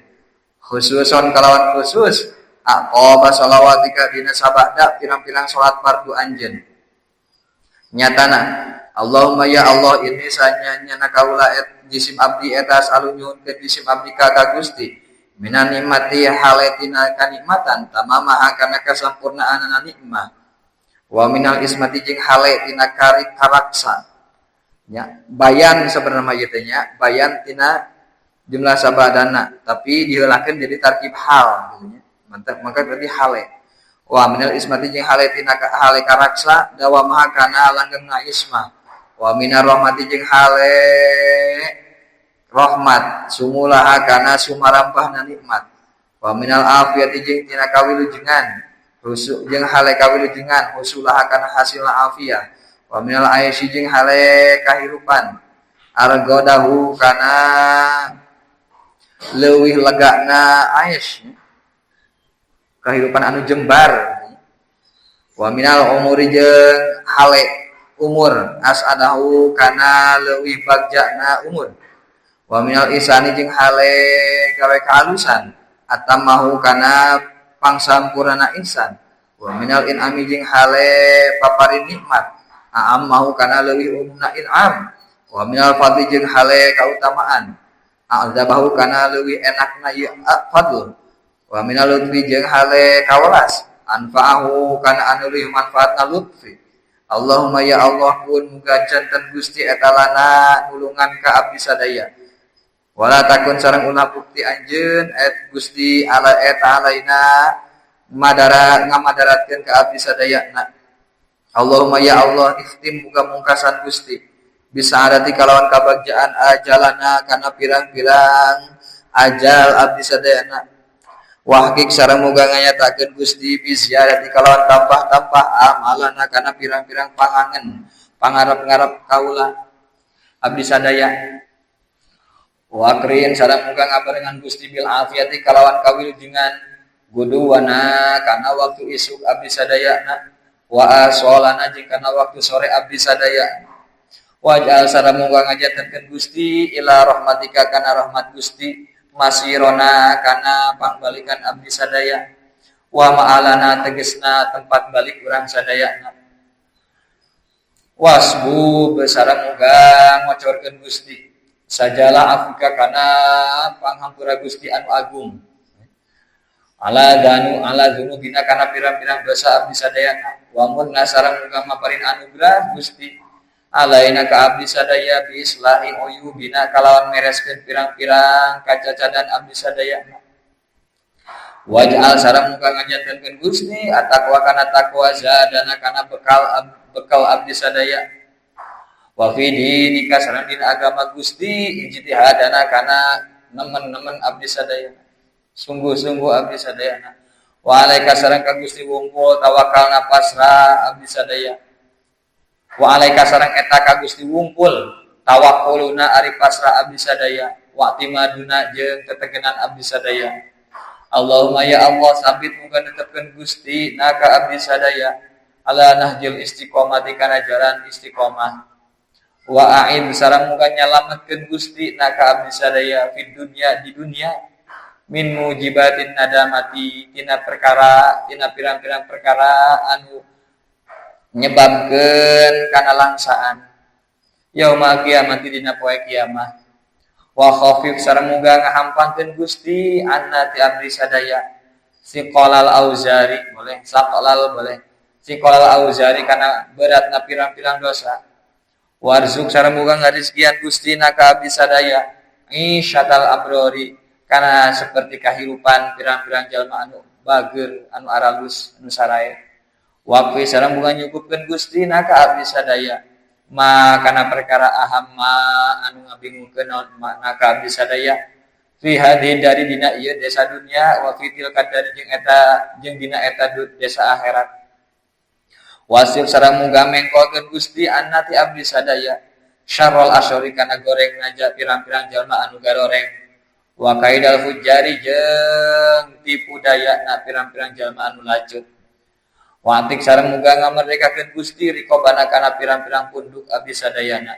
S1: khususon kalawan khusus aqaba shalawatika dina sabada pirang-pirang salat fardu anjeun. Nyatana Allahumma ya Allah ini sanyanya kaula jisim abdi eta salunyun ke jisim abdi ka Gusti minan nikmati haletina kanikmatan tamamaha kana kasampurnaanana nikmah wa minal ismati jeung haletina karaksa nya bayan sabenerna ieu teh nya bayan tina jumlah sabadana tapi diheulakeun jadi tarkib hal gitu nya. Maka berarti hale. Wa minal ismati jeung hale tina hale karaksa dawa maha kana langgengna ismah. Wa minar rahmati jeung hale rahmat sumulaha kana sumarampahna nikmat. Wa minal afiyati jeung tina kawilujengan husuk jeung hale kawilujengan husulaha kana hasilna afiyah. Wa minal aisy jeung hale kahirupan argodahu kana leuwih legana aish kehidupan anu jembar wa minal umuri jeung hale umur asadahu kana leuwih bagjana umur wa minal isani jeung hale gawe kahalusan atamahu kana pangsampurna insan wa minal inami jeung hale paparin nikmat aammahu kana leuwih umumna inam wa minal fadli jeung hale kautamaan a'zabahu kana leuwih enakna ieu fadl wa minal lutfi jeung hale kawelas anfa'ahu kana anu leuwih manfaatna lutfi Allahumma ya Allah pun muga janten Gusti eta lana nulungan ka abdi sadaya wala takun sareng ulah bukti anjeun Gusti ala eta alaina ngamadaratkeun ka abdi sadayana Allahumma ya Allah ikhtim muga mungkasan Gusti bisa adati kalawan kabagjaan ajalana kana pirang-pirang ajal abdi sadayana wahkik sareng muga nganyatakeun Gusti biziarati kalawan tambah-tambah amalana kana pirang-pirang pangarep-ngarep kaula abdi sadaya wakrin sareng muga ngabarengan Gusti bil afiyati kalawan kawilujengan guduwana kana waktu isuk abdi sadayana wa asolana jeung kana waktu sore abdi sadaya wajal sareng muga ngajantenkeun Gusti ila rahmatika kana rahmat Gusti masirona kana pangbalikan abdi sadaya wa ma'alana tegesna tempat balik urang sadayana wasbu besarang muga ngocorkeun Gusti sajala afika kana panghampura Gusti anu agung ala dzunubina kana pirang-pirang dosa abdi sadayana wa mun nasarang muga maparin anugrah Gusti alaina ka abdi sadaya bi islahi uyubina kalawan mereskeun pirang-pirang kacacadan abdi sadaya. Waj'al sareng muga ngajatkeun Gusti atakwa kana takwa zadana kana bekal abdi sadaya. Wa fi dinika sareng dina agama Gusti ijtihadana kana nemen-nemen abdi sadaya. Sungguh-sungguh abdi sadayana. Wa alaika sareng ka Gusti wungkul tawakalna pasrah abdi sadaya. Wa alaika sareng eta ka Gusti wungkul tawakkuluna ari pasrah abdi sadaya. Wa timaduna jeung tetegenan abdi sadaya. Allahumma ya Allah sabit muga netepkeun Gusti naka abdi sadaya ala nahjil istiqomati kana jalan istiqomah. Wa a'in sareng muga nyalametkeun Gusti naka abdi sadaya fid dunya di dunia min mujibatin nadamati tina pirang-pirang perkara anu nyebabkeun kana langsaan yaumul kiamati dina poe kiamat. Wa khafif sareng muga ngahampankeun Gusti anna ti abdi sadaya siqalal auzari boleh saqalal boleh siqalal auzari kana beratna pirang-pirang dosa. Warzuq sareng muga ngarizkian Gusti naka abdi sadaya isyatal abrori kana seperti kahirupan pirang-pirang jalma anu bageur anu aralus anu sarae. Waqfi sareng muga nyukupkeun Gusti naka abdi sadaya kana perkara ahamma anu ngabingungkeun naka abdi sadaya fi hadhi dari dina ieu desa dunia wa fi tilka dari jeung dina eta desa akhirat. Wasil sareng muga mengkolkeun Gusti anna ti abdi sadaya syarrul asyori kana goreng ngajak pirang-pirang jalma anu garoreng wa kaidal fujari jeung tipu dayana pirang-pirang jalma anu lacut. Watik sareng muga ngamerdekakeun Gusti riqobana kana pirang-pirang punduk abdi sadayana.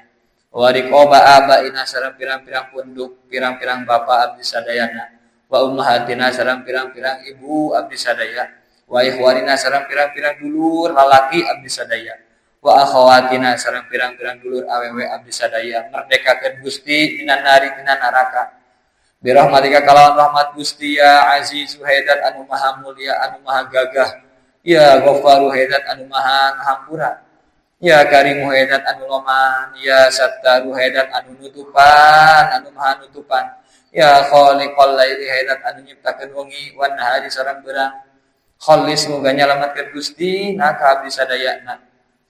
S1: Wa riqoba abaina sareng pirang-pirang punduk pirang-pirang bapa abdi sadayana. Wa ummahatina sareng pirang-pirang ibu abdi sadaya. Wa ikhwanina sareng pirang-pirang dulur lalaki abdi sadaya. Wa akhawatina sareng pirang-pirang dulur awewe abdi sadaya. Merdekakeun Gusti minan nari tina neraka. Birahmatika kalawan rahmat Gusti ya azizu haidat anu maha mulia anu maha gagah. Ya Ghafaru haidat anu maha ngahampura. Ya Karimu haidat anu loman. Ya Sattaru haidat anu nutupan anu maha nutupan. Ya Khaliqal laili haidat anu nyiptakeun wengi wan nahari sareng beurang. Khalis muga nyalametkeun Gusti naka abdi sadayana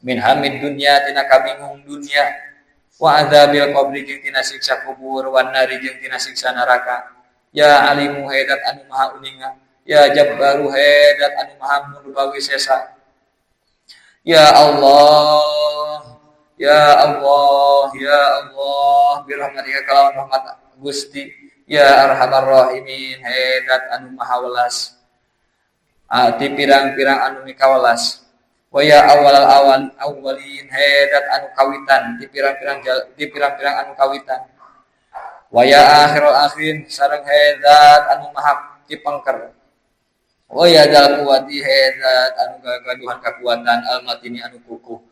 S1: min hamid dunya tina kabingung dunya wa adzabil qabri jeung tina siksa kubur wan nari jeung tina siksa neraka. Ya Alimu haidat anu maha uninga. Ya Jabbaru haidat anu maha murbawi sesa. Ya Allah, ya Allah, ya Allah, birahmatika kalawan rahmat Gusti, ya Arhamar Rahimin haidat anu maha welas. Ati pirang-pirang anu mikawelas. Wa ya awalin haidat anu kawitan, di pirang-pirang anu kawitan. Wa ya akhirul akhirin sareng haidat anu maha cipengker. Oh ya dal kuwati haidat anu gagaduhan kakuatan al-matini anu kukuh.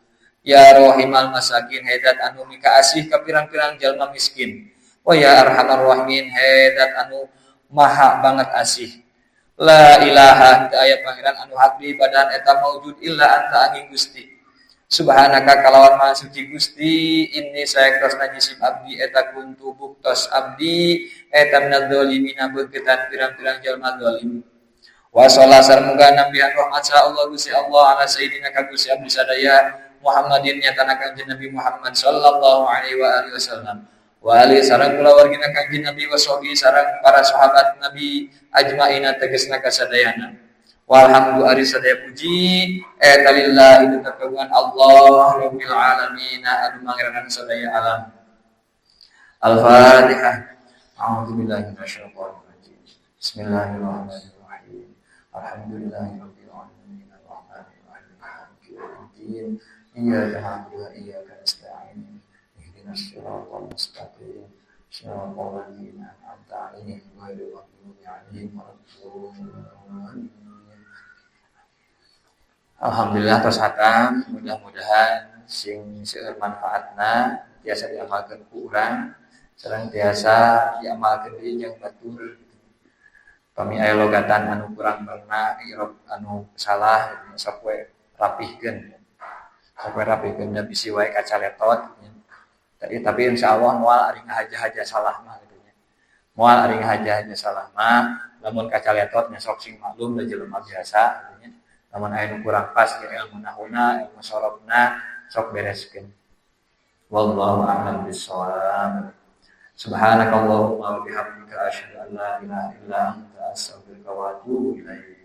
S1: Ya rahimal masakin haidat anu mika asih ka pirang-pirang jalma miskin. Oh ya arhamar rahimin haidat anu maha banget asih. La ilaha teu aya pangeran anu hak diibadahan eta maujud illa anta angin Gusti. Subhanaka kalawan maha suci Gusti inni saektos najisib abdi eta kuntu buktos abdi eta minadz zalimina beuketan pirang-pirang jalma zalim. Wa sallallahu muga nabihan rahmat sa Allah Gusti Allah ala sayyidina ka Gusti abdi sadaya Muhammadin nyatana kanjeng Nabi Muhammad sallallahu alaihi wa alihi wasallam wa alihi sareng kulawargina kanjeng Nabi wa sahbihi sareng para sahabat Nabi ajmaina tegasna kasadayana. Walhamdu ari sadaya puji eta lillahi takagungan Allah rabbil alamin anu mangeranan sadaya alam. Al-Fatihah. A'udzubillahi minasyaitonir rajim. Bismillahirrahmanirrahim. Alhamdulillahirabbil alamin arrahmanir rahim maliki yaumiddin iyyaka na'budu wa iyyaka nasta'in ihdinas siratal mustaqim siratal ladzina an'amta 'alaihim ghairil maghdubi 'alaihim waladdallin. Alhamdulillah tos hatam mudah-mudahan sing seueur manfaatna tiasa diamalkeun ku urang sareng tiasa diamalkeun deui jeung batur. Kami aya logatan anu kurang berna, irob anu salah, sapoe rapihkeun. Sok rapikeun da bisi wae kaca letot. Tapi insyaallah moal ari ngahaja-haja salah mah gitu nya. Moal ari ngahaja-haja salah mah lamun kaca letot nya sok sing maklum da jelema biasa gitu nya. Lamun aya nu kurang pas ge ilmu nahuna, ilmu sorobna sok bereskeun. Wallahu a'lam bishawab. Subhanakallahumma wa bihamdika asyhadu an la ilaha illa anta astaghfiruka wa atubu ilaik.